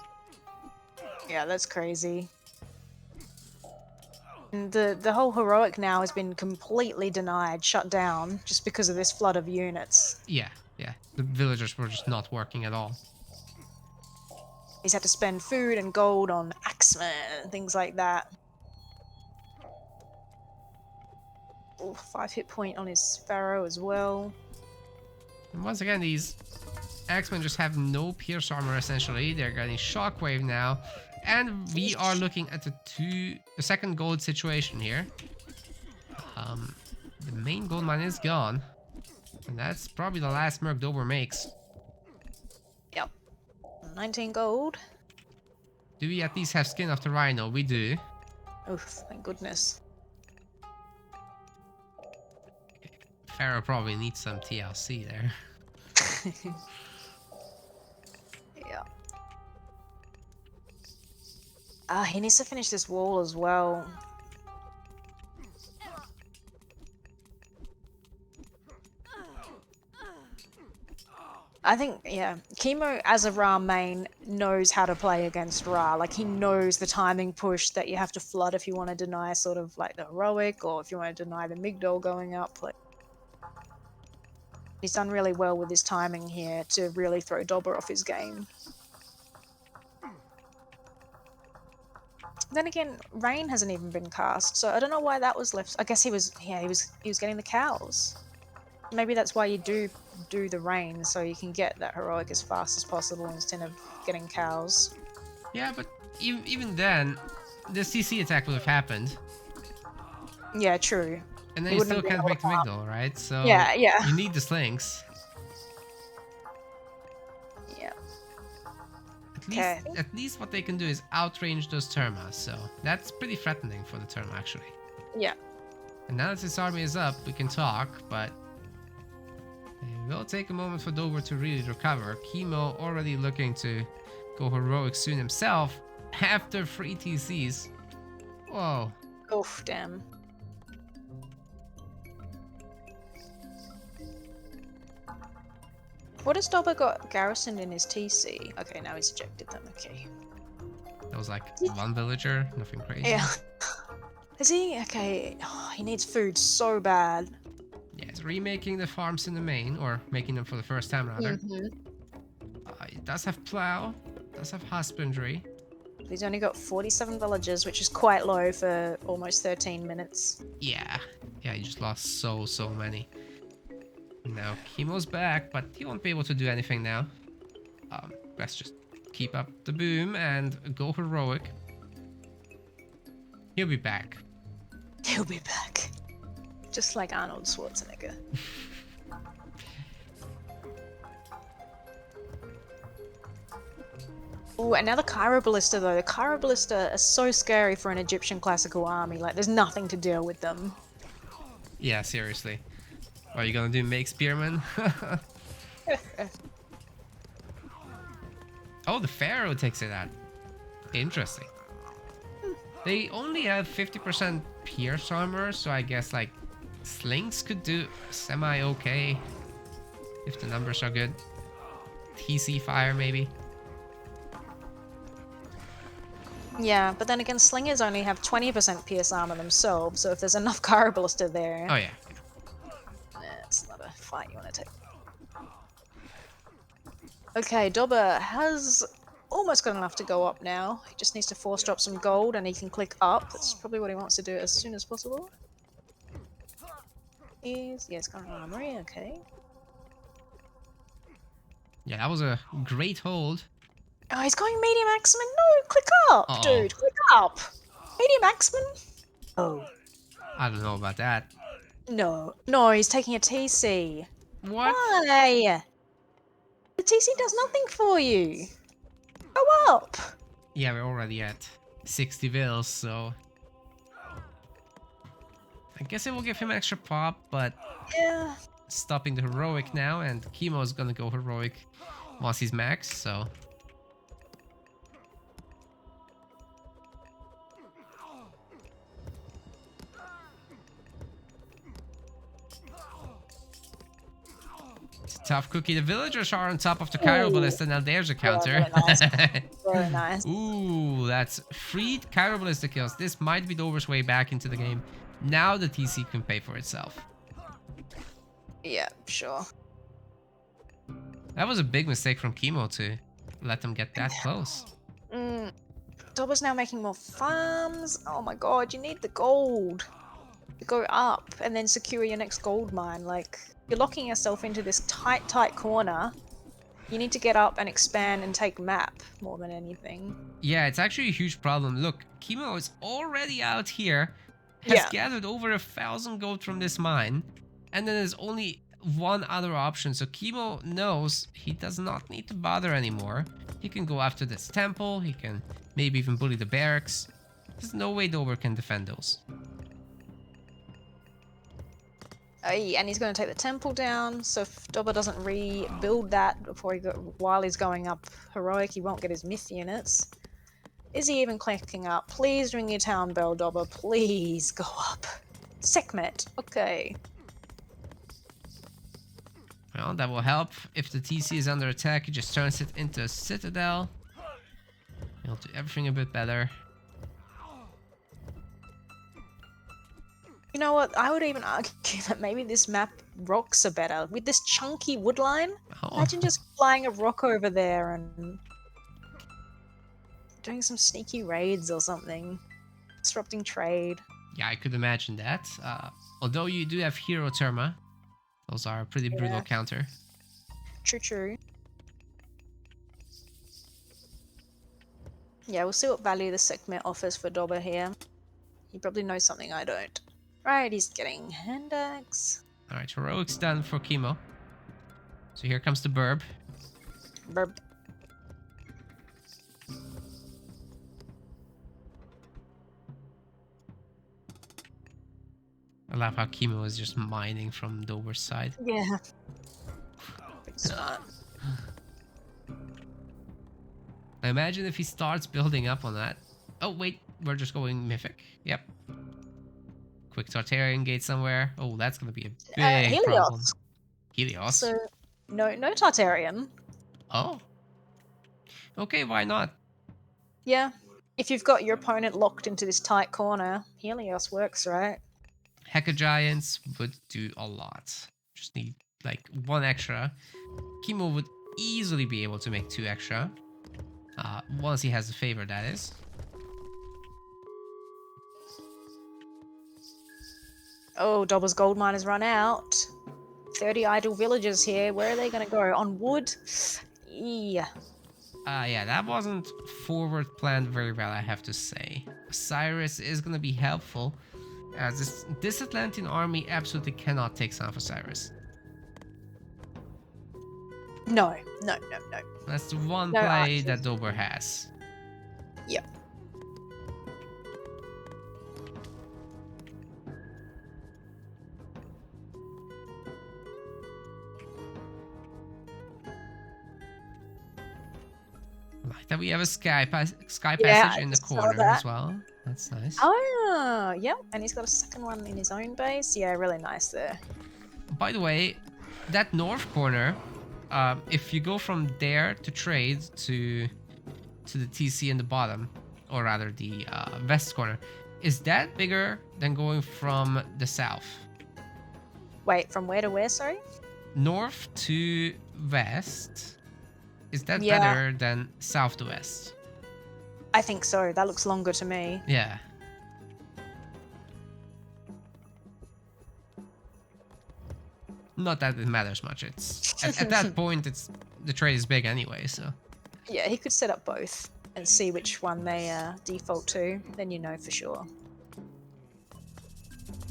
Yeah, that's crazy. And the whole heroic now has been completely denied, shut down, just because of this flood of units. Yeah. The villagers were just not working at all. He's had to spend food and gold on axemen and things like that. Oh, 5 hit point on his Pharaoh as well. And once again, these axemen just have no pierce armor essentially. They're getting shockwave now. And we are looking at the second gold situation here. The main gold mine is gone. And that's probably the last merc Dobr makes. Yep. 19 gold. Do we at least have skin of the rhino? We do. Oh, thank goodness. Pharaoh probably needs some TLC there. Yeah. He needs to finish this wall as well. I think, yeah, Kimo as a Ra main knows how to play against Ra. Like, he knows the timing push that you have to flood if you want to deny sort of like the heroic, or if you want to deny the Migdol going up. Like, he's done really well with his timing here to really throw Dobr off his game. Then again, Rain hasn't even been cast, so I don't know why that was left. I guess he was getting the cows. Maybe that's why you do the Rain, so you can get that heroic as fast as possible instead of getting cows. Yeah, but even then, the CC attack would have happened. Yeah, true. And then you still can't make the Migdol, right? So yeah. You need the slings. Yeah. At least what they can do is outrange those Termas, so that's pretty threatening for the Terma, actually. Yeah. And now that this army is up, we can talk, but it will take a moment for Dobr to really recover. Kimo already looking to go heroic soon himself after 3 TCs. Whoa. Oof, damn. What has Dobr got garrisoned in his TC? Okay, now he's ejected them, okay. That was like 1 villager, nothing crazy. Yeah. Is he? Okay, oh, he needs food so bad. Yeah, it's remaking the farms in the main, or making them for the first time rather. It does have plow, does have husbandry. He's only got 47 villagers, which is quite low for almost 13 minutes. Yeah, he just lost so many. Now Kimo's back, but he won't be able to do anything now. Let's just keep up the boom and go heroic. He'll be back. He'll be back. Just like Arnold Schwarzenegger. Oh, and now the Cairo Ballista though. The Cairo Ballista are so scary for an Egyptian classical army. Like, there's nothing to deal with them. Yeah, seriously. Are you gonna do make spearmen? Oh, the Pharaoh takes it out. Interesting. They only have 50% pierce armor, so I guess like slings could do semi-okay if the numbers are good. TC fire maybe. Yeah, but then again, slingers only have 20% pierce armor themselves, so if there's enough Cairo Ballista there... Oh yeah. It's not a fight you want to take. Okay, Dobr has almost got enough to go up now. He just needs to force drop some gold and he can click up. That's probably what he wants to do as soon as possible. Yes, got an armory, okay. Yeah, that was a great hold. Oh, he's going medium axeman? No, click up, dude, click up. Medium axeman? Oh. I don't know about that. No, he's taking a TC. What? Why? The TC does nothing for you. Go up. Yeah, we're already at 60 vills, so... I guess it will give him extra pop, but... Yeah. Stopping the heroic now, and Kimo's gonna go heroic once he's max, so... Tough cookie. The villagers are on top of the Cairo Ballista. Now there's a counter. Very nice. Very nice. Ooh, that's 3 Cairo Ballista kills. This might be Dobr's way back into the game. Now the TC can pay for itself. Yeah, sure. That was a big mistake from Kimo to let them get that close. Dobr's now making more farms. Oh my god, you need the gold to go up and then secure your next gold mine. Like, you're locking yourself into this tight corner. You need to get up and expand and take map more than anything. Yeah, it's actually a huge problem. Look, Kimo is already out here, has gathered over 1,000 gold from this mine, and then there's only one other option. So Kimo knows he does not need to bother anymore. He can go after this temple, he can maybe even bully the barracks. There's no way Dobr can defend those. And he's going to take the temple down, so if Dobr doesn't rebuild that while he's going up heroic, he won't get his myth units. Is he even clicking up? Please ring your town bell, Dobr. Please go up. Sekhmet. Okay. Well, that will help. If the TC is under attack, he just turns it into a citadel. He'll do everything a bit better. You know what? I would even argue that maybe this map rocks are better. With this chunky wood line, imagine just flying a rock over there and doing some sneaky raids or something. Disrupting trade. Yeah, I could imagine that. Although you do have Hero Terma. Those are a pretty brutal counter. True. Yeah, we'll see what value the Sekhmet offers for Dobr here. He probably knows something I don't. Right, he's getting hand axe. Alright, heroic's done for Kimo. So here comes the burb. Burb. I love how Kimo is just mining from Dober's side. Yeah. Pretty smart. I imagine if he starts building up on that. Oh, wait, we're just going mythic. Yep. Quick Tartarian gate somewhere. Oh, that's going to be a big Helios. problem. Helios? So, no Tartarian. Oh. Okay, why not? Yeah. If you've got your opponent locked into this tight corner, Helios works, right? Hacker Giants would do a lot. Just need, like, 1 extra. Kimo would easily be able to make 2 extra. Once he has a favor, that is. Oh, Dobr's gold mine has run out. 30 idle villagers here. Where are they going to go? On wood? Yeah. Yeah, that wasn't forward planned very well, I have to say. Cyrus is going to be helpful, as this Atlantean army absolutely cannot take San Osiris. No. That's the one No play archers. that Dobr has. Yep. Like that we have a sky passage in the corner as well. That's nice. Oh, yep. And he's got a second one in his own base. Yeah, really nice there. By the way, that north corner, if you go from there to trade to the TC in the bottom, or rather the west corner, is that bigger than going from the south? Wait, from where to where, sorry? North to west. Is that better than south to west? I think so. That looks longer to me. Yeah. Not that it matters much. It's at that point, the trade is big anyway. So. Yeah, he could set up both and see which one they default to. Then you know for sure.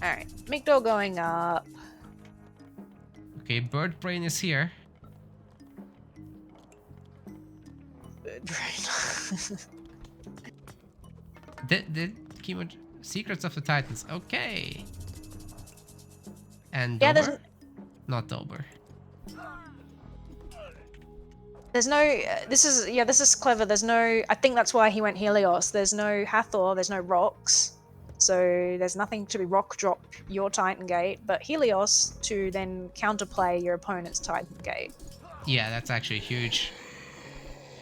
All right, Migdol going up. Okay, Bird Brain is here. Bird Brain. Did Kimo Secrets of the Titans? Okay. And Yeah, Dobr? Not Dobr. There's no. This is clever. There's no. I think that's why he went Helios. There's no Hathor. There's no rocks. So there's nothing to be rock drop your Titan Gate, but Helios to then counterplay your opponent's Titan Gate. Yeah, that's actually huge.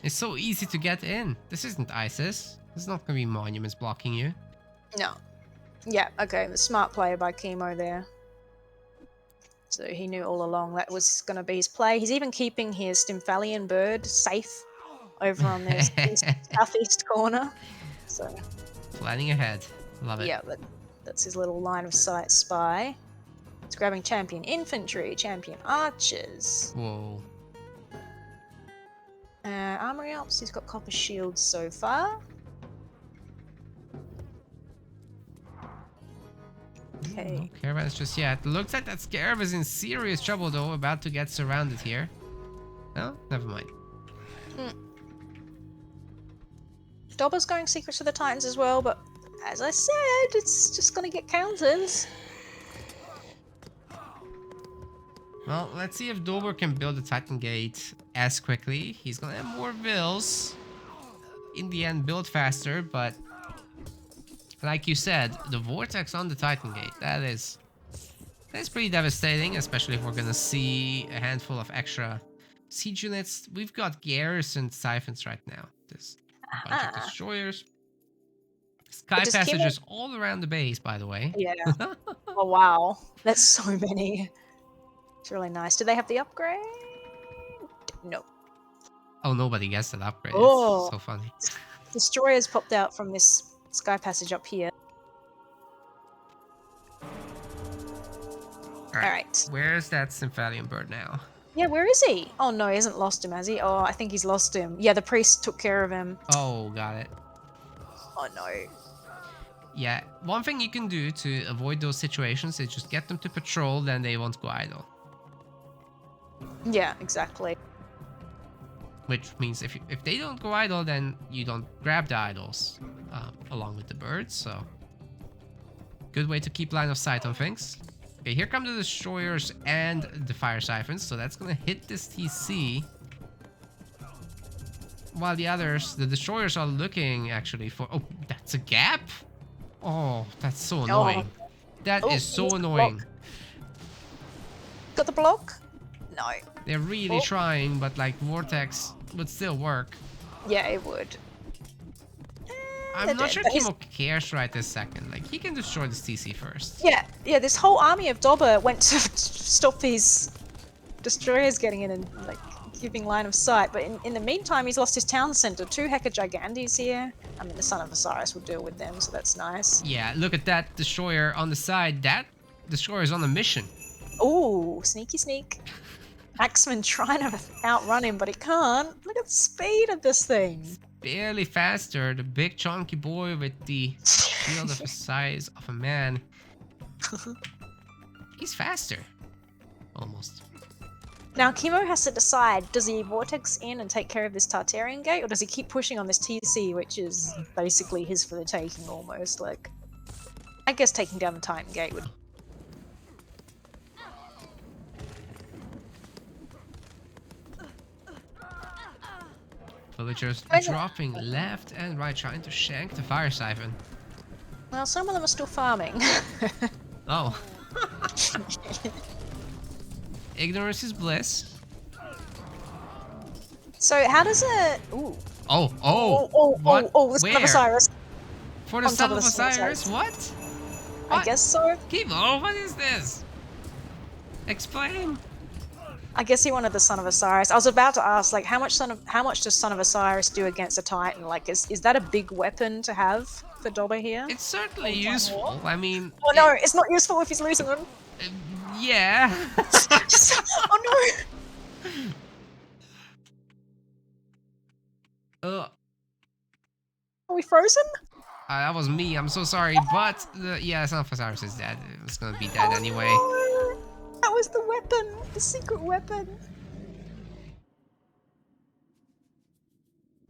It's so easy to get in. This isn't ISIS. There's not gonna be monuments blocking you. No. Yeah. Okay. The smart play by Kimo there. So he knew all along that was going to be his play. He's even keeping his Stymphalian bird safe over on this southeast corner. So planning ahead. Love it. Yeah, that's his little line of sight spy. He's grabbing champion infantry, champion archers. Whoa. Armory Alps, he's got copper shields so far. Okay. No caravans just yet. Looks like that Scarab is in serious trouble though, about to get surrounded here. No, never mind. Dobr's going Secrets of the Titans as well, but as I said, it's just gonna get countered. Well, let's see if Dobr can build a Titan Gate as quickly. He's gonna have more vills. In the end, build faster, but like you said, the vortex on the Titan Gate, that's pretty devastating, especially if we're gonna see a handful of extra siege units. We've got garrison siphons right now. There's a bunch of destroyers. Sky passages all around the base, by the way. Yeah. Oh, wow. That's so many. It's really nice. Do they have the upgrade? No. Oh, nobody gets that upgrade. Oh. It's so funny. Destroyers popped out from this sky passage up here. Alright. Where's that Symphalian bird now? Yeah, where is he? Oh no, he hasn't lost him, has he? Oh, I think he's lost him. Yeah, the priest took care of him. Oh, got it. Oh no. Yeah, one thing you can do to avoid those situations is just get them to patrol, then they won't go idle. Yeah, exactly. Which means if they don't go idle, then you don't grab the idols along with the birds, so... Good way to keep line of sight on things. Okay, here come the destroyers and the fire siphons, so that's gonna hit this TC. While the others, the destroyers are looking actually for... Oh, that's a gap? Oh, that's so annoying. That is so annoying. Got the block? No. They're really trying, but like Vortex would still work. Yeah, it would. I'm not sure Kimo cares right this second. Like, he can destroy this TC first. Yeah, this whole army of Dobr went to stop these destroyers getting in and like giving line of sight, but in the meantime he's lost his town center. 2 Heka Gigandis here. I mean, the Son of Osiris will deal with them, so that's nice. Yeah, look at that destroyer on the side. That destroyer is on a mission. Ooh, sneaky sneak. Axeman trying to outrun him, but he can't. Look at the speed of this thing. Barely faster. The big chunky boy with the shield of the size of a man. He's faster. Almost. Now Kimo has to decide, does he vortex in and take care of this Tartarian gate, or does he keep pushing on this TC, which is basically his for the taking almost? Like, I guess taking down the Titan gate would... Villagers dropping left and right, trying to shank the fire siphon. Well, some of them are still farming. Oh. Ignorance is bliss. So how does it... Ooh. Oh, the Son of Osiris. For the Son of Osiris? What? I guess so. Kimo, what is this? Explain. I guess he wanted the Son of Osiris. I was about to ask, like, how much does Son of Osiris do against a Titan? Like, is that a big weapon to have for Dobr here? It's certainly useful. I mean... Oh no, it's not useful if he's losing them. Yeah. Oh no. Are we frozen? That was me. I'm so sorry, but yeah, Son of Osiris is dead. It's gonna be dead anyway. No. That was the weapon, the secret weapon.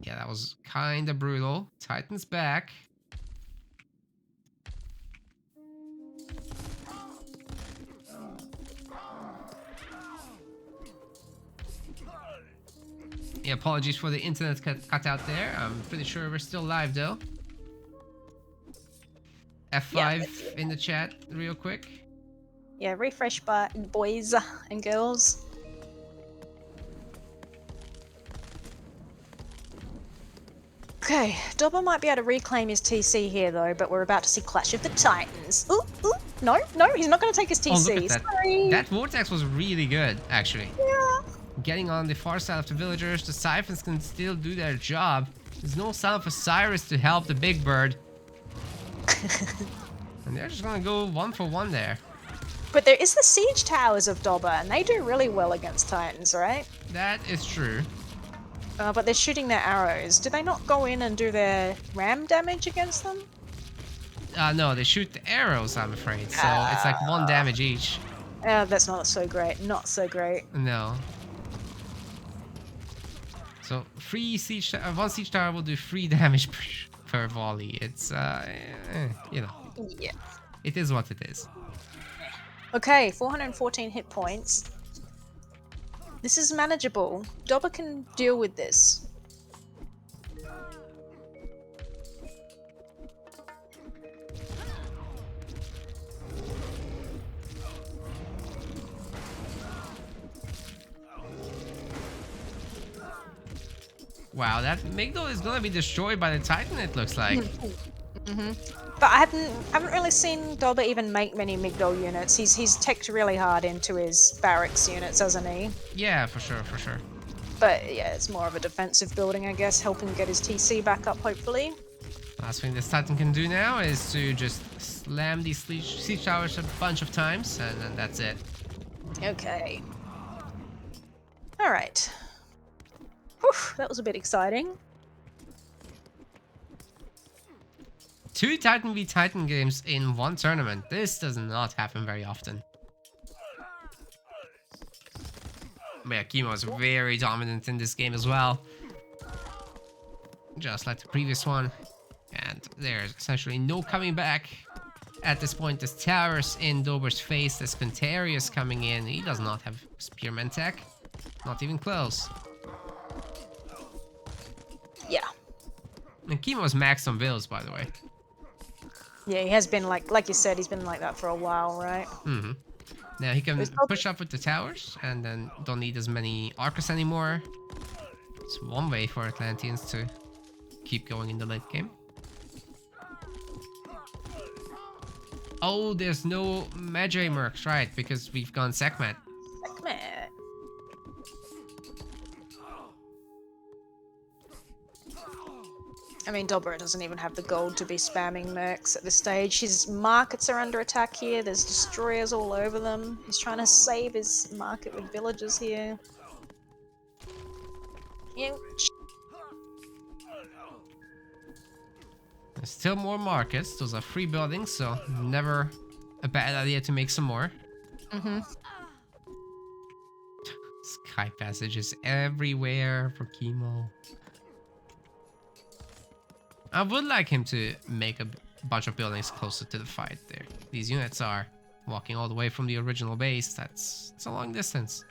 Yeah, that was kind of brutal. Titan's back. Yeah, apologies for the internet cut out there. I'm pretty sure we're still live though. F5 in the chat real quick. Yeah, refresh boys and girls. Okay, Dobr might be able to reclaim his TC here though, but we're about to see Clash of the Titans. Ooh, no, he's not going to take his TC. Oh, look at that. Sorry. That vortex was really good, actually. Yeah. Getting on the far side of the villagers, the siphons can still do their job. There's no Son of Osiris to help the big bird. And they're just going to go 1 for 1 there. But there is the siege towers of Dobr, and they do really well against Titans, right? That is true. But they're shooting their arrows. Do they not go in and do their ram damage against them? No, they shoot the arrows, I'm afraid. So it's like 1 damage each. That's not so great. Not so great. No. So 1 siege tower will do 3 damage per volley. It's, you know. Yeah. It is what it is. Okay, 414 hit points. This is manageable. Dobr can deal with this. Wow, that Migdal is gonna be destroyed by the Titan, it looks like. But I haven't really seen Dobr even make many Migdal units. He's teched really hard into his barracks units, hasn't he? Yeah, for sure, for sure. But yeah, it's more of a defensive building, I guess, helping get his TC back up, hopefully. Last thing this Titan can do now is to just slam these siege towers a bunch of times, and then that's it. Okay. Alright. Whew, that was a bit exciting. 2 Titan v Titan games in one tournament. This does not happen very often. But yeah, Kimo is very dominant in this game as well. Just like the previous one. And there's essentially no coming back. At this point, there's towers in Dobr's face. There's Quintarius coming in. He does not have Spearman tech. Not even close. Yeah. And Kimo's maxed on bills, by the way. Yeah, he has been like you said, he's been like that for a while, right? Mm-hmm. Now he can push up with the towers and then don't need as many Arcus anymore. It's one way for Atlanteans to keep going in the late game. Oh, there's no Magi Mercs, right? Because we've gone Sekhmet. Sekhmet. I mean, Dobr doesn't even have the gold to be spamming mercs at this stage. His markets are under attack here. There's destroyers all over them. He's trying to save his market with villagers here. Yeah. There's still more markets. Those are free buildings, so never a bad idea to make some more. Sky passages everywhere for Kimo. I would like him to make a bunch of buildings closer to the fight there. These units are walking all the way from the original base. It's a long distance.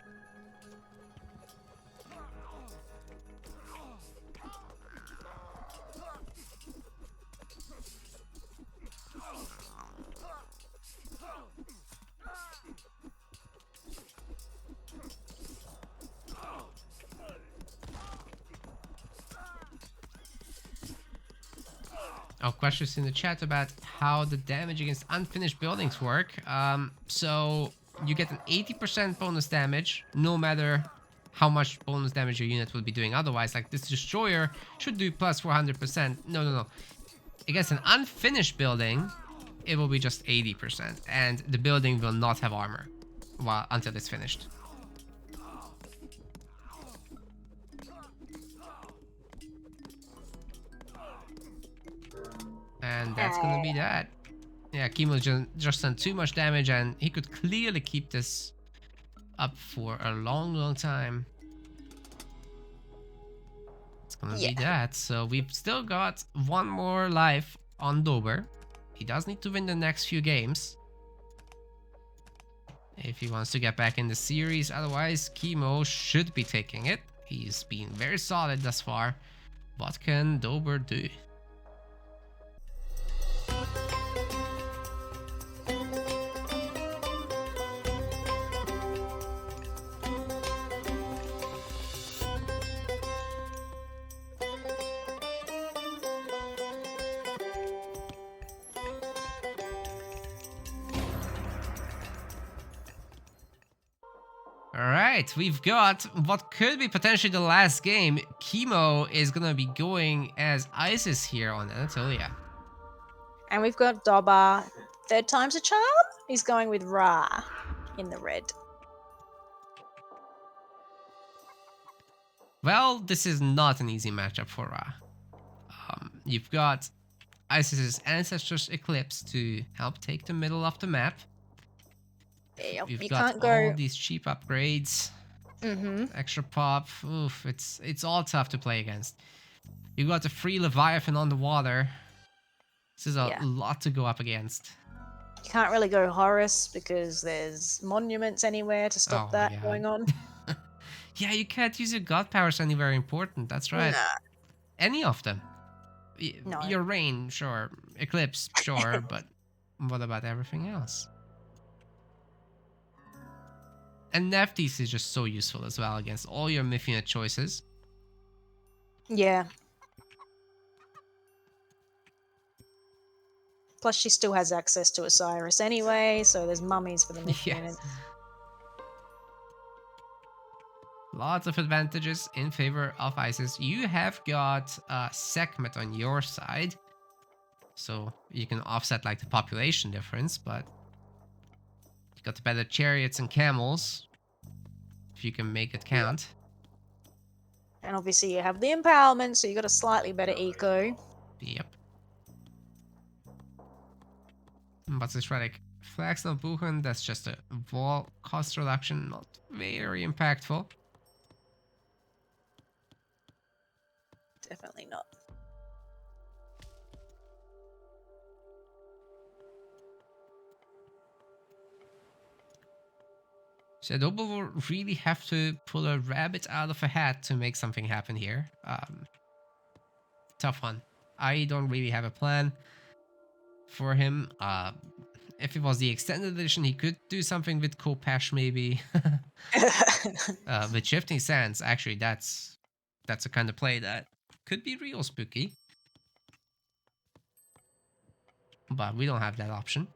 Oh, questions in the chat about how the damage against unfinished buildings work. So you get an 80% bonus damage, no matter how much bonus damage your unit will be doing otherwise. Like this destroyer should do plus 400%. No. Against an unfinished building, it will be just 80%, and the building will not have armor until it's finished. And that's gonna be that. Yeah, Kimo just done too much damage, and he could clearly keep this up for a long time. It's gonna be that. So we've still got one more life on Dobr. He does need to win the next few games if he wants to get back in the series. Otherwise, Kimo should be taking it. He's been very solid thus far. What can Dobr do? Alright, we've got what could be potentially the last game. Kimo is gonna be going as Isis here on Anatolia. And we've got Dobr, third time's a charm. He's going with Ra in the red. Well, this is not an easy matchup for Ra. You've got Isis's Ancestor's Eclipse to help take the middle of the map. You've got all these cheap upgrades, extra pop. Oof, it's all tough to play against. You got the free Leviathan on the water. This is a lot to go up against. You can't really go Horus because there's monuments anywhere to stop that going on. Yeah, you can't use your god powers anywhere important. That's right. Nah. Any of them. No. Your rain, sure. Eclipse, sure. But what about everything else? And Nephthys is just so useful as well against all your Mythian choices. Yeah. Plus, she still has access to Osiris anyway, so there's mummies for the Mythian. Yes. Lots of advantages in favor of Isis. You have got Sekhmet on your side, so you can offset like the population difference, but you got the better chariots and camels, if you can make it count. And obviously you have the empowerment, so you got a slightly better eco. Yep. But it's like Flaxen Buchen, that's just a wall cost reduction, not very impactful. Definitely not. So Dobr will really have to pull a rabbit out of a hat to make something happen here. Tough one. I don't really have a plan for him. If it was the extended edition, he could do something with Kopesh maybe. With Shifting Sands, actually, that's a kind of play that could be real spooky. But we don't have that option.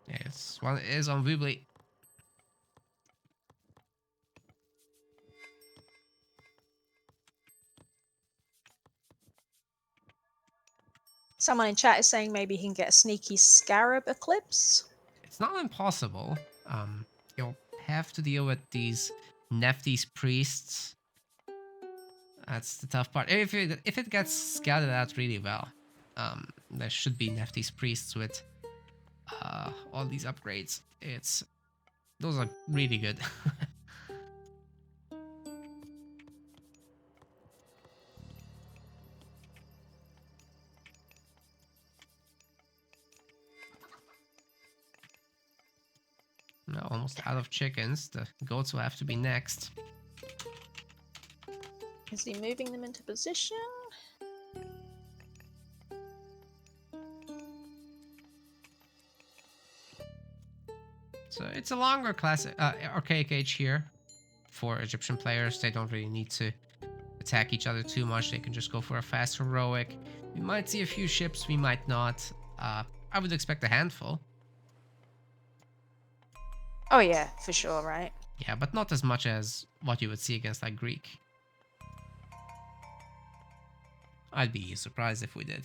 Yes, one is on Woobly. Someone in chat is saying maybe he can get a sneaky Scarab Eclipse. It's not impossible. You'll have to deal with these Nephthys priests. That's the tough part. If it gets scouted out really well, there should be Nephthys priests with all these upgrades. Those are really good. Now almost out of chickens. The goats will have to be next. Is he moving them into position? So it's a longer classic archaic age here for Egyptian players. They don't really need to attack each other too much. They can just go for a fast heroic. We might see a few ships, we might not. I would expect a handful. Oh yeah, for sure, right? Yeah, but not as much as what you would see against like Greek. I'd be surprised if we did.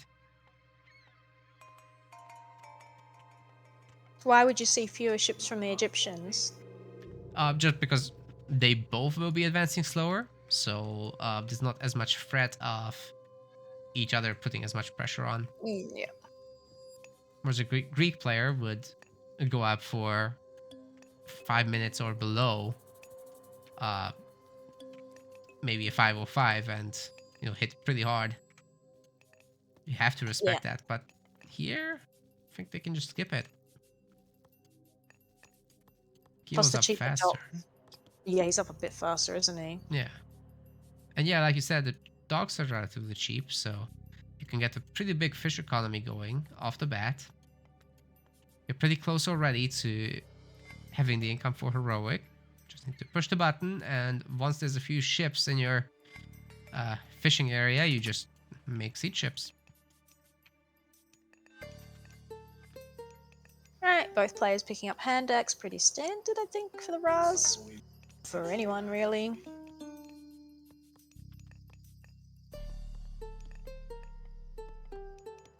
Why would you see fewer ships from the Egyptians? Just because they both will be advancing slower, so there's not as much threat of each other putting as much pressure on. Yeah. Whereas a Greek player would go up for 5 minutes or below, maybe a 505, and hit pretty hard. You have to respect that, but here, I think they can just skip it. Kimo's up faster. Yeah, he's up a bit faster, isn't he? Yeah. And yeah, like you said, the dogs are relatively cheap, so you can get a pretty big fish economy going off the bat. You're pretty close already to having the income for heroic. Just need to push the button, and once there's a few ships in your fishing area, you just make seed ships. Alright, both players picking up hand axe, pretty standard, I think, for the Raz. For anyone, really.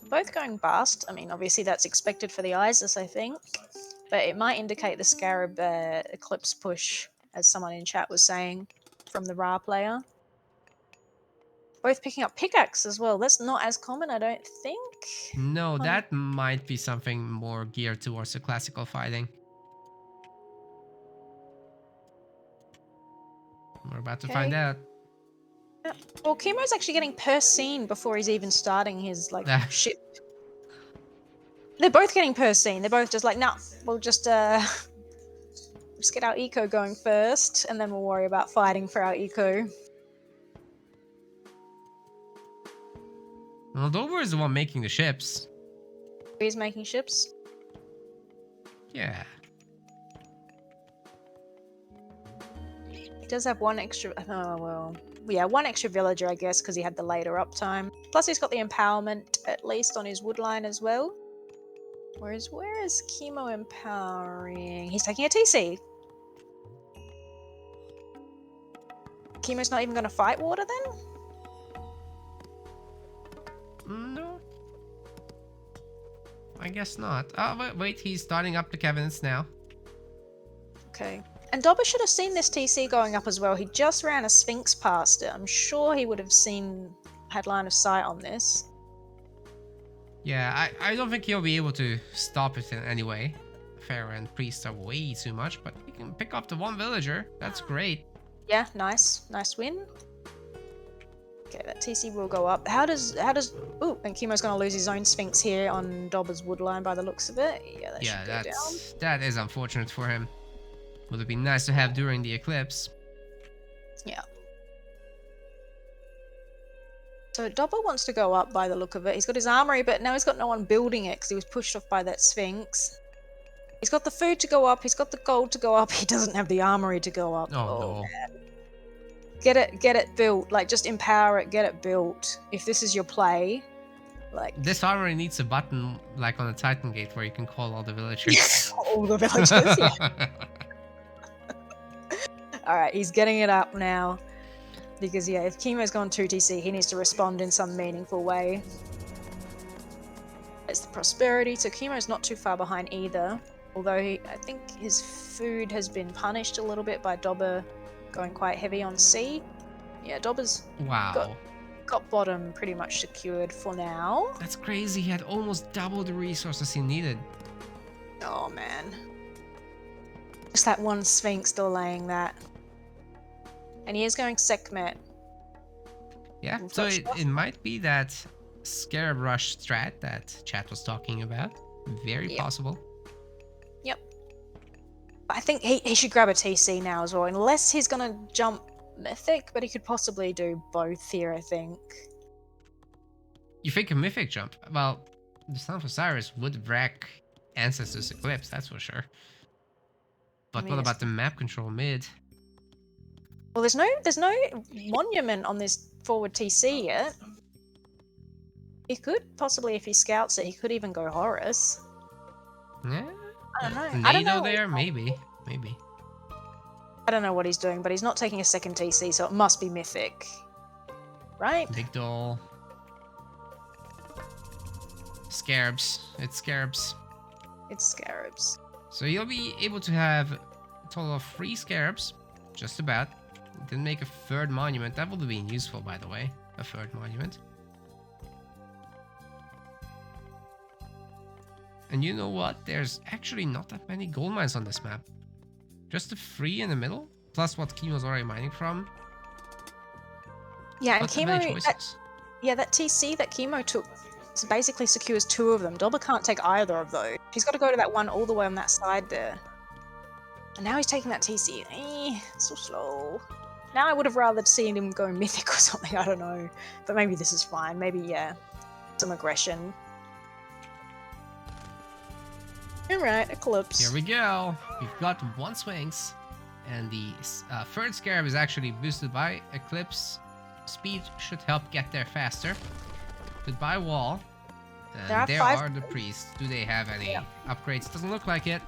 Both going bust. I mean, obviously that's expected for the Isis, I think. But it might indicate the Scarab Eclipse push, as someone in chat was saying, from the Ra player. Both picking up pickaxe as well. That's not as common, I don't think. No, that might be something more geared towards the classical fighting. We're about to find out. Well, Kimo's actually getting per scene before he's even starting his ship. They're both getting per scene. They're both just like, nah, we'll just Just get our eco going first, and then we'll worry about fighting for our eco. Well, Dobr is the one making the ships. He's making ships? Yeah. He does have one extra... Oh, well... Yeah, one extra villager, I guess, because he had the later uptime. Plus, he's got the empowerment, at least, on his wood line as well. Where is Kimo empowering? He's taking a TC. Kimo's not even going to fight water, then? No. I guess not. Oh, wait, he's starting up the cabinets now. Okay. And Dobr should have seen this TC going up as well. He just ran a Sphinx past it. I'm sure he would have had line of sight on this. Yeah, I don't think he'll be able to stop it in any way. Pharaoh and Priest are way too much, but he can pick up the one villager. That's great. Yeah, nice. Nice win. Okay, that TC will go up. How does... Ooh, and Kimo's going to lose his own Sphinx here on Dobr's woodline by the looks of it. Yeah, that should go down. That is unfortunate for him. Would have been nice to have during the eclipse. Yeah. So Dobr wants to go up by the look of it. He's got his armory, but now he's got no one building it because he was pushed off by that Sphinx. He's got the food to go up. He's got the gold to go up. He doesn't have the armory to go up. Oh no. Man. Get it built. Like, just empower it, get it built. If this is your play, like... This armory needs a button, like on a Titan Gate, where you can call all the villagers. All the villagers, yeah. Alright, he's getting it up now. Because, yeah, if Kimo's gone 2TC, he needs to respond in some meaningful way. It's the prosperity, so Kimo's not too far behind either. Although I think his food has been punished a little bit by Dobr going quite heavy on C. Yeah, Dobr's got bottom pretty much secured for now. That's crazy, he had almost double the resources he needed. Oh man. Just that one Sphinx delaying that. And he is going Sekhmet. Yeah, so it might be that Scarab Rush strat that chat was talking about. Very possible. Yep. I think he should grab a TC now as well, unless he's going to jump Mythic, but he could possibly do both here, I think. You think a Mythic jump? Well, the Son of Osiris would wreck Ancestors Eclipse, that's for sure. But what about the map control mid? Well, there's no monument on this forward TC yet. He could possibly, if he scouts it, he could even go Horus. Yeah. I don't know. NATO there, maybe. I don't know what he's doing, but he's not taking a second TC, so it must be Mythic, right? Big doll. Scarabs. It's Scarabs. It's Scarabs. So you'll be able to have a total of 3 Scarabs, just about. Didn't make a third monument. That would have been useful, by the way. A third monument. And you know what? There's actually not that many gold mines on this map. Just the 3 in the middle, plus what Kimo's already mining from. Yeah, and Kimo... that TC that Kimo took basically secures 2 of them. Dobr can't take either of those. He's got to go to that one all the way on that side there. And now he's taking that TC. So slow. Now I would have rather seen him go Mythic or something, I don't know. But maybe this is fine. Maybe, yeah, some aggression. Alright, Eclipse. Here we go. We've got 1 Sphinx. And the third Scarab is actually boosted by Eclipse. Speed should help get there faster. Goodbye wall. And there are the priests. Do they have any upgrades? Doesn't look like it.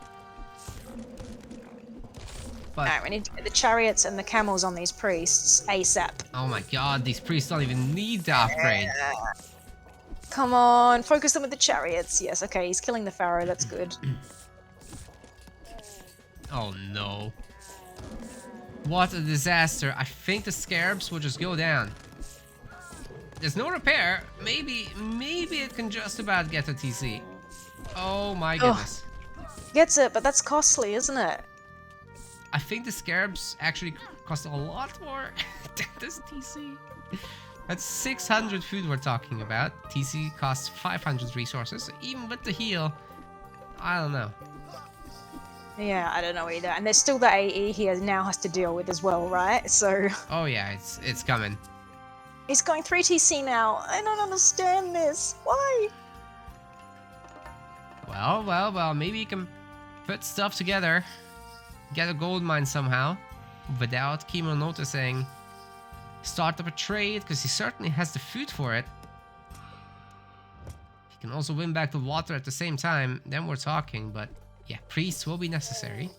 Alright, we need to get the chariots and the camels on these priests ASAP. Oh my god, these priests don't even need the upgrade. Come on, focus them with the chariots. Yes, okay, he's killing the Pharaoh, that's good. Oh no. What a disaster. I think the Scarabs will just go down. There's no repair. Maybe it can just about get a TC. Oh my goodness. Gets it, but that's costly, isn't it? I think the Scarabs actually cost a lot more than this TC. That's 600 food we're talking about. TC costs 500 resources. So even with the heal, I don't know. Yeah, I don't know either. And there's still the AE he now has to deal with as well, right? So. Oh yeah, it's coming. He's going 3 TC now. I don't understand this. Why? Well. Maybe you can put stuff together, get a gold mine somehow, without Kimo noticing. Start up a trade because he certainly has the food for it. He can also win back the water at the same time. Then we're talking, but. Yeah, priests will be necessary.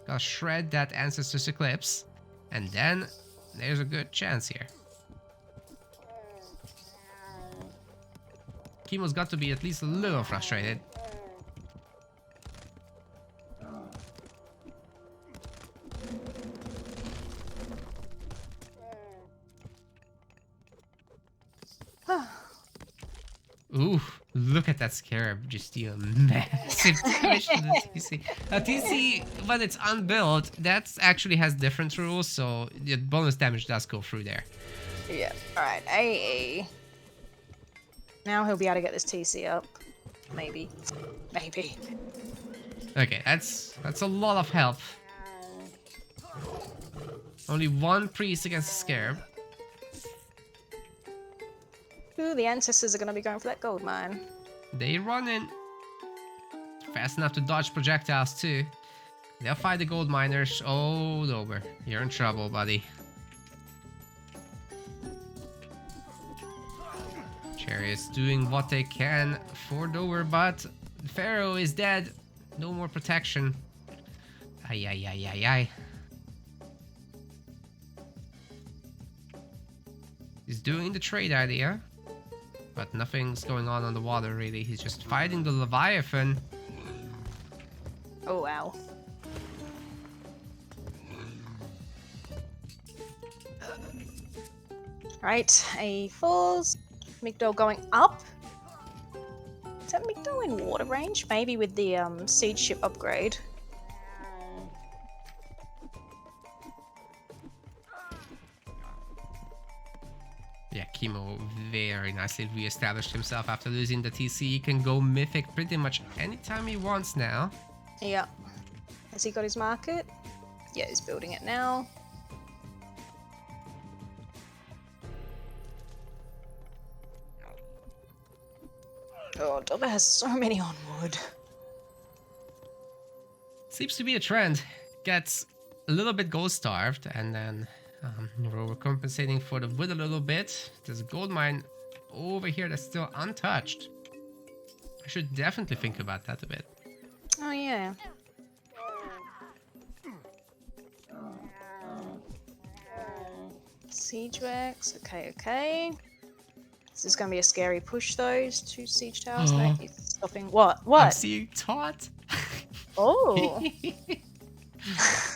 Gotta shred that Ancestor's Eclipse. And then there's a good chance here. Kimo's got to be at least a little frustrated. Ooh, look at that Scarab just deal massive damage to the TC. TC, when it's unbuilt, that actually has different rules, so the bonus damage does go through there. Yeah. Alright, AE. Now he'll be able to get this TC up. Maybe. Maybe. Okay, that's a lot of help. Only one priest against the Scarab. Ooh, the Ancestors are going to be going for that gold mine. They run in. Fast enough to dodge projectiles too. They'll fight the gold miners. Oh, Dobr, you're in trouble, buddy. Chariots doing what they can for Dobr, but Pharaoh is dead. No more protection. Ay. He's doing the trade idea. But nothing's going on the water, really. He's just fighting the Leviathan. Oh, wow. Right, A falls. Migdol going up. Is that Migdol in water range? Maybe with the siege ship upgrade. Yeah, Kimo very nicely re-established himself after losing the TC. He can go Mythic pretty much anytime he wants now. Yeah. Has he got his market? Yeah, he's building it now. Oh, Dobr has so many on wood. Seems to be a trend. Gets a little bit gold starved and then we're overcompensating for the wood a little bit. There's a gold mine over here that's still untouched. I should definitely think about that a bit. Oh, yeah. Siege Rex. Okay. This is going to be a scary push, those 2 siege towers. No, he's stopping. What? I'm seeing taunt. Oh.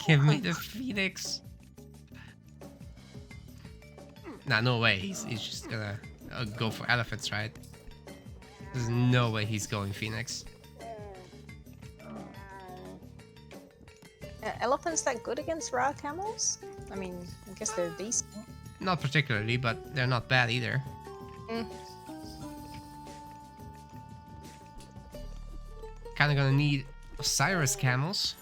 Give me the Phoenix. Nah, no way. He's just gonna go for elephants, right? There's no way he's going Phoenix. Elephants that good against raw camels? I mean, I guess they're decent. Not particularly, but they're not bad either. Kinda gonna need Osiris camels.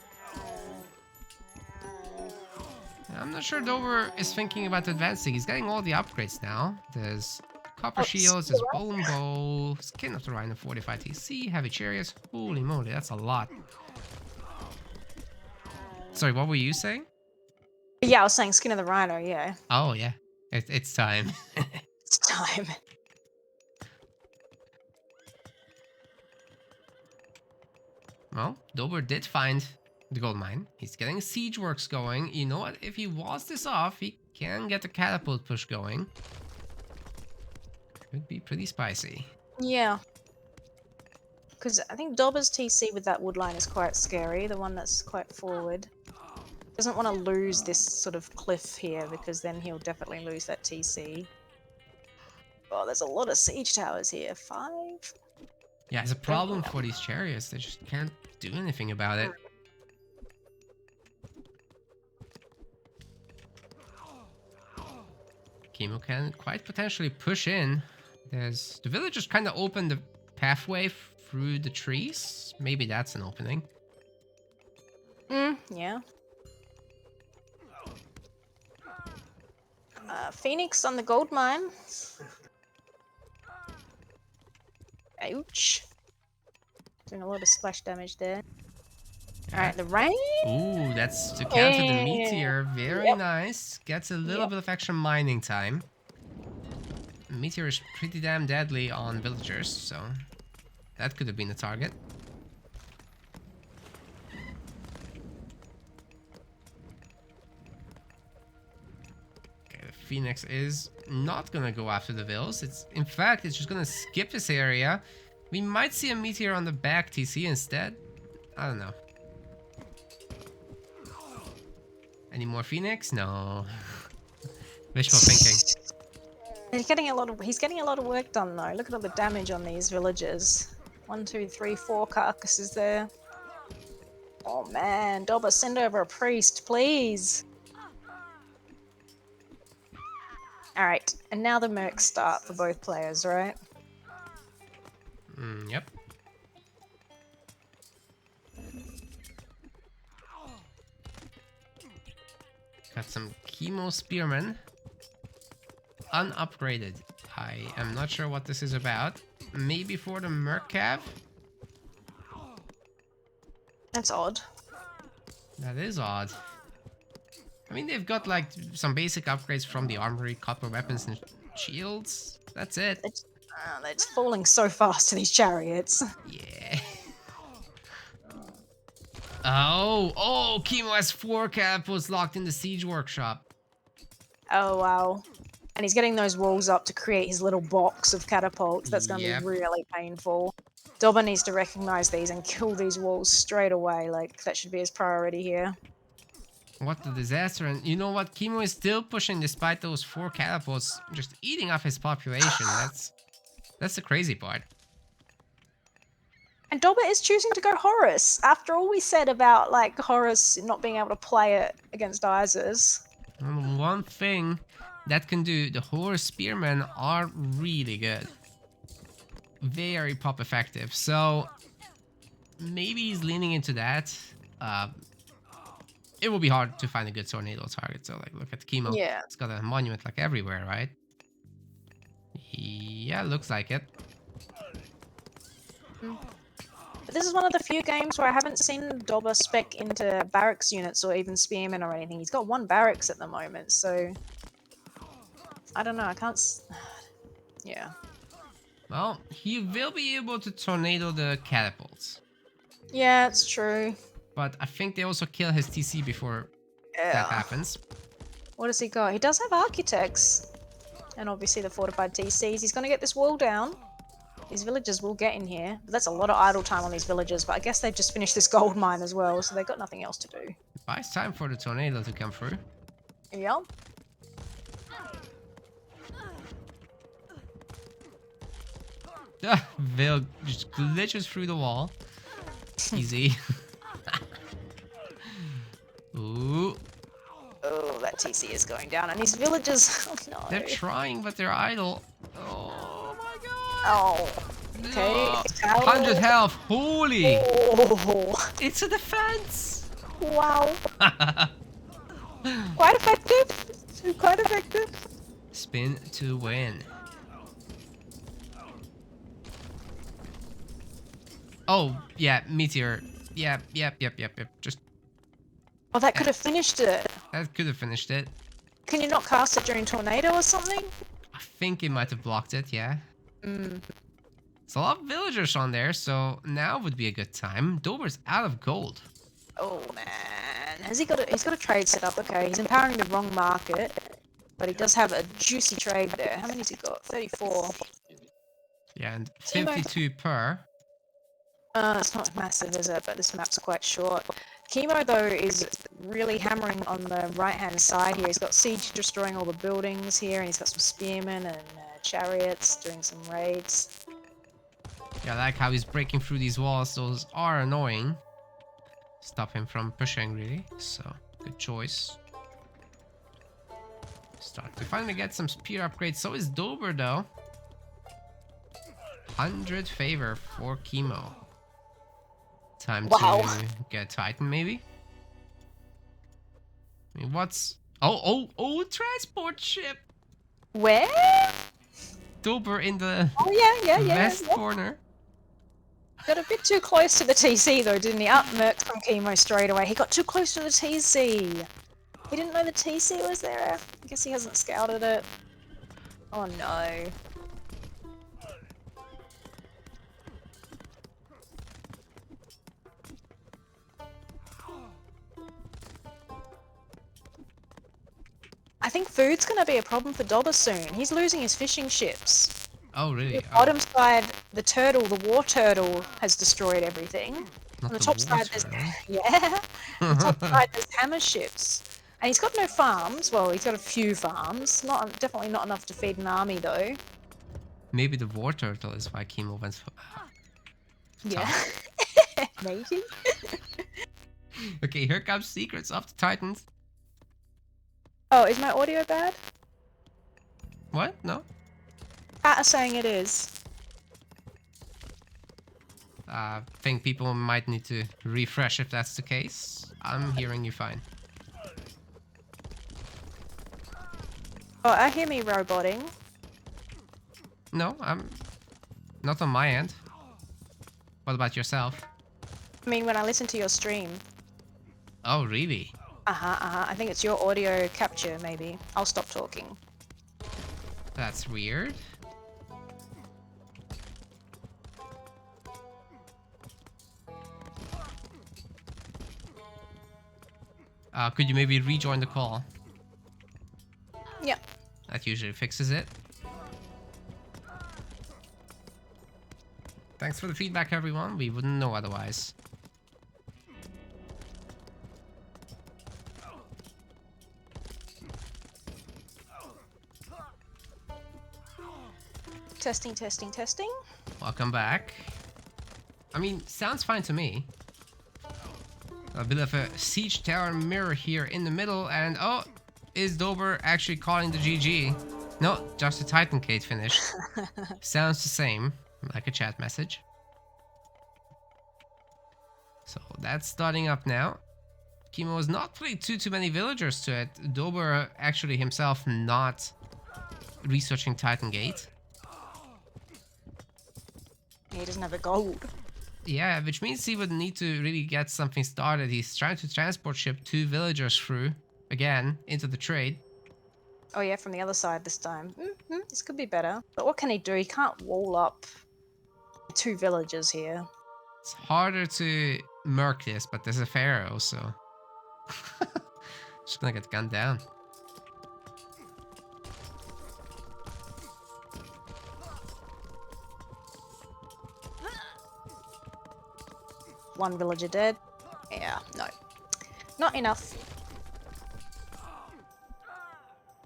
I'm not sure Dobr is thinking about advancing. He's getting all the upgrades now. There's Copper Shields, there's Bone Bow, Skin of the Rhino 45 TC, Heavy Chariots. Holy moly, that's a lot. Sorry, what were you saying? Yeah, I was saying Skin of the Rhino, yeah. Oh, yeah. It's time. It's time. Well, Dobr did find the gold mine. He's getting siege works going. You know what? If he walls this off, he can get the catapult push going. Could be pretty spicy. Yeah. Because I think Dobr's TC with that wood line is quite scary, the one that's quite forward. Doesn't want to lose this sort of cliff here because then he'll definitely lose that TC. Oh, there's a lot of siege towers here. 5? Yeah, it's a problem for these chariots. They just can't do anything about it. Kimo can quite potentially push in. The villagers kind of opened the pathway through the trees. Maybe that's an opening. Yeah. Phoenix on the gold mine. Ouch. Doing a lot of splash damage there. Alright, the rain. Ooh, that's to counter the Yeah. meteor. Very Yep. nice. Gets a little Yep. bit of extra mining time. Meteor is pretty damn deadly on villagers, so that could have been a target. Okay, the Phoenix is not gonna go after the vills. In fact, it's just gonna skip this area. We might see a meteor on the back TC instead. I don't know. Any more Phoenix? No. Wishful thinking. He's getting a lot of work done though. Look at all the damage on these villagers. 1, 2, 3, 4 carcasses there. Oh man, Dobr, send over a priest, please. Alright, and now the mercs start for both players, right? Yep. Got some Kimo Spearmen. Unupgraded. I am not sure what this is about. Maybe for the Merc Cav? That's odd. That is odd. I mean, they've got like some basic upgrades from the armory, copper weapons and shields. That's it. It's falling so fast to these chariots. Yeah. Oh, Kimo has 4 catapults locked in the siege workshop. Oh wow. And he's getting those walls up to create his little box of catapults. That's going to be really painful. Dobr needs to recognize these and kill these walls straight away. Like, that should be his priority here. What a disaster. And you know what? Kimo is still pushing despite those 4 catapults, just eating up his population. That's the crazy part. And Dobr is choosing to go Horus. After all we said about, like, Horus not being able to play it against Isis. One thing that can do, the Horus Spearmen are really good. Very pop effective. So maybe he's leaning into that. It will be hard to find a good tornado target. So like, look at Kimo. Yeah. It's got a monument like everywhere, right? Yeah, looks like it. But this is one of the few games where I haven't seen Dobr spec into barracks units or even spearmen or anything. He's got 1 barracks at the moment, so I don't know. I can't. Yeah. Well, he will be able to tornado the catapults. Yeah, it's true. But I think they also kill his TC before that happens. What does he got? He does have architects. And obviously the fortified TCs. He's going to get this wall down. These villagers will get in here. But that's a lot of idle time on these villagers. But I guess they've just finished this gold mine as well. So they've got nothing else to do. Buys time for the tornado to come through. Yep. Veil just glitches through the wall. Easy. Ooh. Oh, that TC is going down. And these villagers... Oh, no. They're trying, but they're idle. Oh my god. Oh. Okay. Oh, 100 health. Holy. Oh. It's a defense. Wow. Quite effective. Quite effective. Spin to win. Oh, yeah, meteor. Yep. Just... Oh, that could have finished it. That could have finished it. Can you not cast it during tornado or something? I think it might have blocked it, yeah. Mm. It's a lot of villagers on there, so now would be a good time. Dobr's out of gold. Oh man, has he got he's got a trade set up? Okay, he's empowering the wrong market, but he does have a juicy trade there. How many's he got? 34. Yeah, and 52 per. It's not massive, is it? But this map's quite short. Kimo, though, is really hammering on the right-hand side here. He's got siege destroying all the buildings here, and he's got some spearmen and chariots doing some raids. Yeah, I like how he's breaking through these walls. Those are annoying. Stop him from pushing, really. So, good choice. Start to finally get some spear upgrades. So is Dobr, though. 100 favor for Kimo. Time to get Titan, maybe? What's... Oh, transport ship! Where? Dobr in the Oh, yeah. west corner. Got a bit too close to the TC though, didn't he? Up Mercs from Kimo straight away. He got too close to the TC. He didn't know the TC was there. I guess he hasn't scouted it. Oh no. I think food's gonna be a problem for Dobr soon. He's losing his fishing ships. Oh, really? The bottom side, the turtle, the war turtle, has destroyed everything. Not On the top side, there's turtle. yeah. On the top side, there's hammer ships, and he's got no farms. Well, he's got a few farms. Definitely not enough to feed an army though. Maybe the war turtle is why Kimo went for... Yeah, maybe. Okay, here comes Secrets of the Titans. Oh, is my audio bad? What? No? Chat are saying it is. Think people might need to refresh if that's the case. I'm hearing you fine. Oh, I hear me roboting. No, I'm not on my end. What about yourself? I mean, when I listen to your stream. Oh, really? I think it's your audio capture, maybe. I'll stop talking. That's weird. Could you maybe rejoin the call? Yeah. That usually fixes it. Thanks for the feedback, everyone. We wouldn't know otherwise. Testing, testing, testing. Welcome back. I mean, sounds fine to me. A bit of a siege tower mirror here in the middle, and oh, is Dobr actually calling the GG? No, just a Titan Kate finished. Sounds the same, like a chat message. So that's starting up now. Kimo is not putting too many villagers to it. Dobr actually himself not researching Titan Gate. He doesn't have a gold. Yeah, which means he would need to really get something started. He's trying to transport ship 2 villagers through, again, into the trade. Oh yeah, from the other side this time. This could be better. But what can he do? He can't wall up 2 villagers here. It's harder to murk this, but there's a pharaoh, so... Just gonna get gunned down. One villager dead. Yeah, no. Not enough.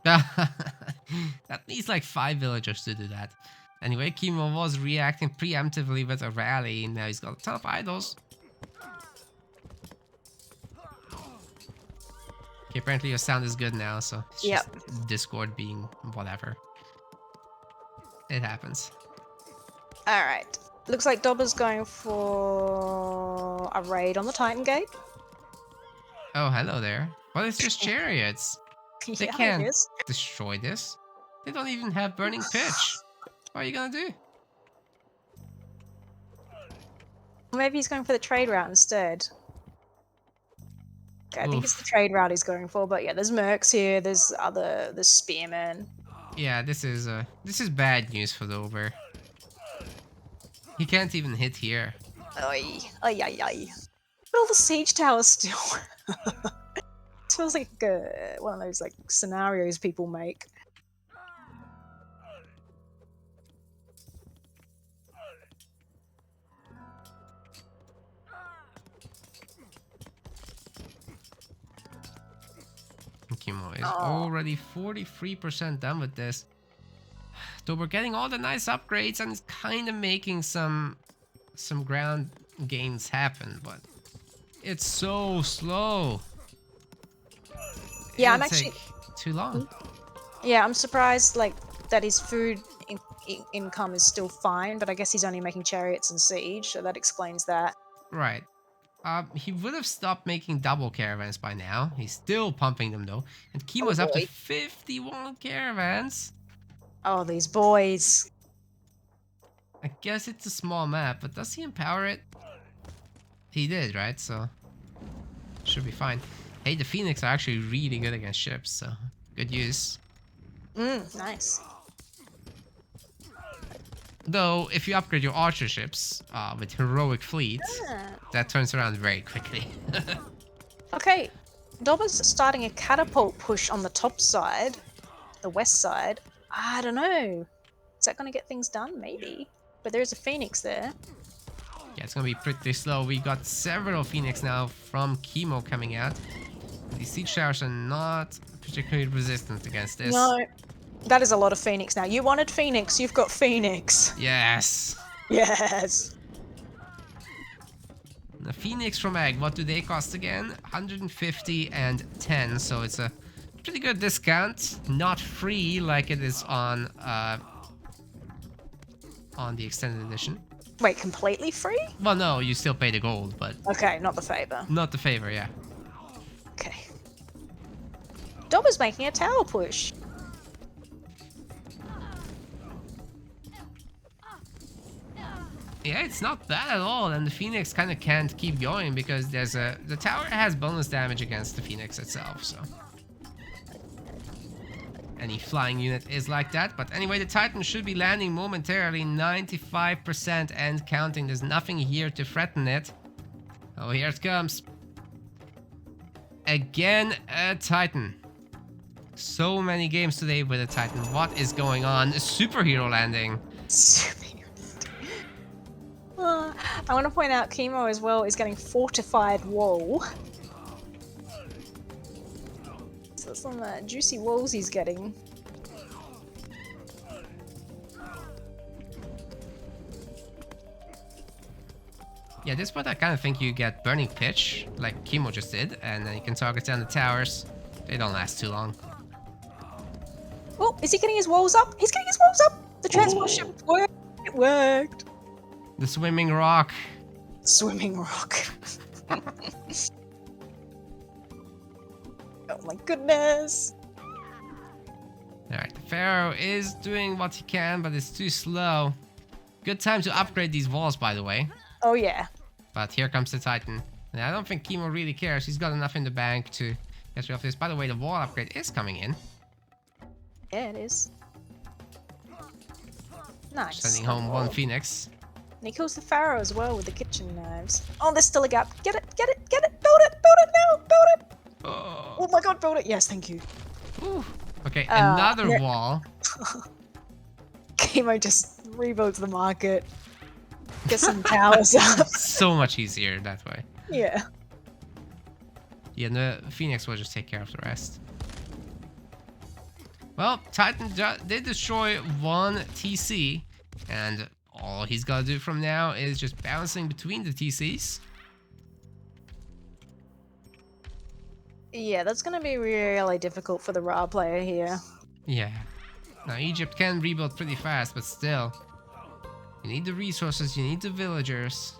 That needs like 5 villagers to do that. Anyway, Kimo was reacting preemptively with a rally. Now he's got a ton of idols. Okay, apparently your sound is good now, so it's just Discord being whatever. It happens. Alright. Looks like Dobr's going for a raid on the Titan Gate. Oh, hello there. Well, it's just chariots. They can't destroy this. They don't even have burning pitch. What are you gonna do? Maybe he's going for the trade route instead. Okay, I think it's the trade route he's going for, but yeah, there's mercs here, there's spearmen. Yeah, this is bad news for Dobr. He can't even hit here. Oi. But all the siege towers still. It feels like one of those like scenarios people make. Kimo is already 43% done with this. So we're getting all the nice upgrades and it's kind of making some ground gains happen, but it's so slow. Yeah, I'm actually too long. Yeah, I'm surprised like that his food income is still fine, but I guess he's only making chariots and siege, so that explains that. Right. He would have stopped making double caravans by now. He's still pumping them though. And Kimo's Oh, up to boy. 51 caravans. Oh, these boys. I guess it's a small map, but does he empower it? He did, right? So should be fine. Hey, the Phoenix are actually really good against ships, so good use. Nice. Though, if you upgrade your archer ships with heroic fleet, that turns around very quickly. Okay, Dobr's starting a catapult push on the top side, the west side. I don't know. Is that going to get things done? Maybe. But there's a Phoenix there. Yeah, it's gonna be pretty slow. We got several Phoenix now from Kimo coming out. These siege towers are not particularly resistant against this. No, that is a lot of Phoenix now. You wanted Phoenix, you've got Phoenix. Yes. Yes. The Phoenix from Egg, what do they cost again? 150 and 10, so it's a pretty good discount. Not free like it is on the extended edition. Wait, completely free? Well, no, you still pay the gold, but... Okay, not the favor. Not the favor, yeah. Okay. Dobr's making a tower push. Yeah, it's not bad at all, and the Phoenix kind of can't keep going because the tower has bonus damage against the Phoenix itself, so... Any flying unit is like that, but anyway, the Titan should be landing momentarily, 95% and counting. There's nothing here to threaten it. Oh, here it comes. Again, a Titan. So many games today with a Titan. What is going on? A superhero landing. I want to point out Kimo as well is getting fortified wall. So some juicy walls he's getting. Yeah, this point I kind of think you get burning pitch, like Kimo just did, and then you can target down the towers. They don't last too long. Oh, is he getting his walls up? He's getting his walls up! The transport ship worked! It worked! The swimming rock. Swimming rock. Oh my goodness! Alright, the Pharaoh is doing what he can, but it's too slow. Good time to upgrade these walls, by the way. Oh yeah. But here comes the Titan. And I don't think Kimo really cares. He's got enough in the bank to get rid of this. By the way, the wall upgrade is coming in. Yeah, it is. Nice. Sending home one Phoenix. And he kills the Pharaoh as well with the kitchen knives. Oh, there's still a gap. Get it, get it, get it! Build it! Build it now! Build it! Oh my god, build it! Yes, thank you. Ooh. Okay, another wall. Kimo just rebuilds the market. Get some towers up. So much easier that way. Yeah. Yeah, the Phoenix will just take care of the rest. Well, Titan did destroy one TC, and all he's got to do from now is just bouncing between the TCs. Yeah, that's going to be really difficult for the Ra player here. Yeah. Now, Egypt can rebuild pretty fast, but still. You need the resources, you need the villagers.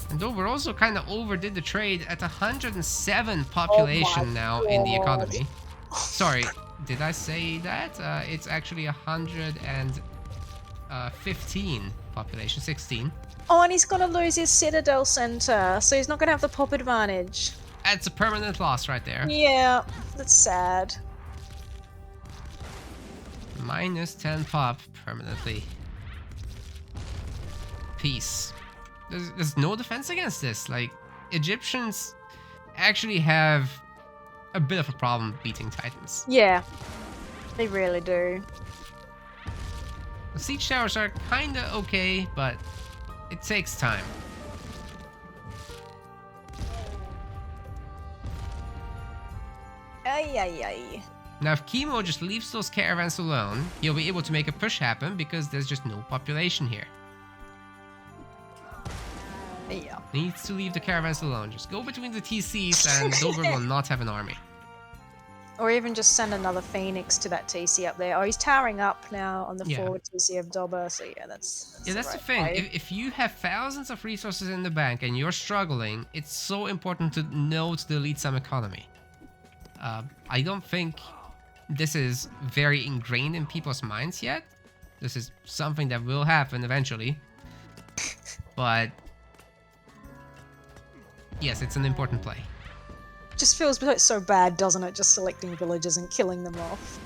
And Dobr also kind of overdid the trade at 107 population now in the economy. Sorry, did I say that? It's actually 115 population, 16. Oh, and he's going to lose his Citadel Center, so he's not going to have the pop advantage. That's a permanent loss right there. Yeah, that's sad. Minus 10 pop permanently. Peace. There's no defense against this. Like, Egyptians actually have a bit of a problem beating Titans. Yeah, they really do. The siege towers are kinda okay, but it takes time. Ay, ay, ay. Now, if Kimo just leaves those caravans alone, he'll be able to make a push happen because there's just no population here. Yeah. He needs to leave the caravans alone. Just go between the TCs and Dobr will not have an army. Or even just send another Phoenix to that TC up there. Oh, he's towering up now on the forward TC of Dobr, so yeah, that's the thing. If you have thousands of resources in the bank and you're struggling, it's so important to know to delete some economy. I don't think this is very ingrained in people's minds yet. This is something that will happen eventually. But yes, it's an important play. Just feels so bad, doesn't it? Just selecting villagers and killing them off.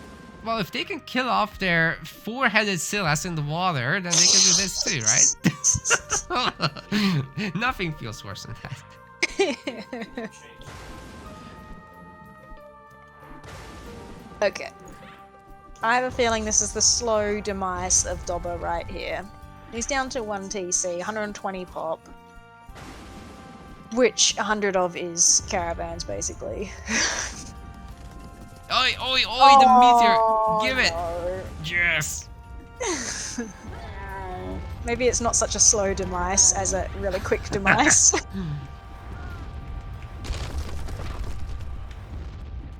Well, if they can kill off their four-headed Silas in the water, then they can do this too, right? Nothing feels worse than that. Okay. I have a feeling this is the slow demise of Dobr right here. He's down to 1 TC, 120 pop. Which 100 of is caravans, basically. Oi, oi, oi, the meteor! Give it! No. Yes! Maybe it's not such a slow demise as a really quick demise.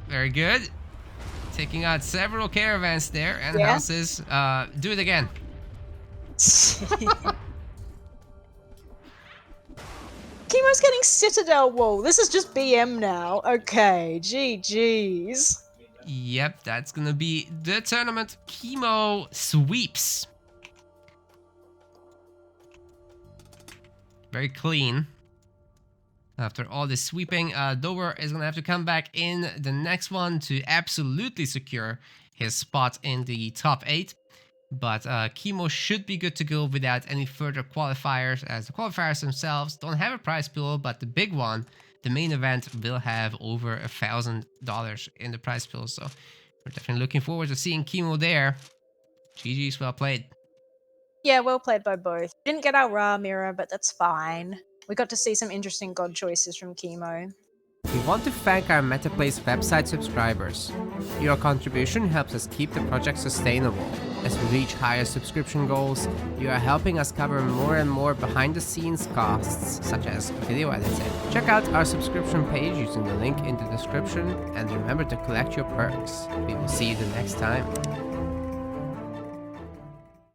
Very good. Taking out several caravans there and houses. Do it again. Kimo's getting Citadel Wall. This is just BM now. Okay, GG's. Yep, that's gonna be the tournament. Kimo sweeps. Very clean. After all this sweeping, Dobr is gonna have to come back in the next one to absolutely secure his spot in the top 8. But Kimo should be good to go without any further qualifiers, as the qualifiers themselves don't have a prize pool, but the big one, the main event, will have over $1,000 in the prize pool. So we're definitely looking forward to seeing Kimo there. GG's, well played. Yeah, well played by both. Didn't get our Ra mirror, but that's fine. We got to see some interesting god choices from Kimo. We want to thank our MetaPlace website subscribers. Your contribution helps us keep the project sustainable. As we reach higher subscription goals, you are helping us cover more and more behind-the-scenes costs, such as video editing. Check out our subscription page using the link in the description, and remember to collect your perks. We will see you the next time.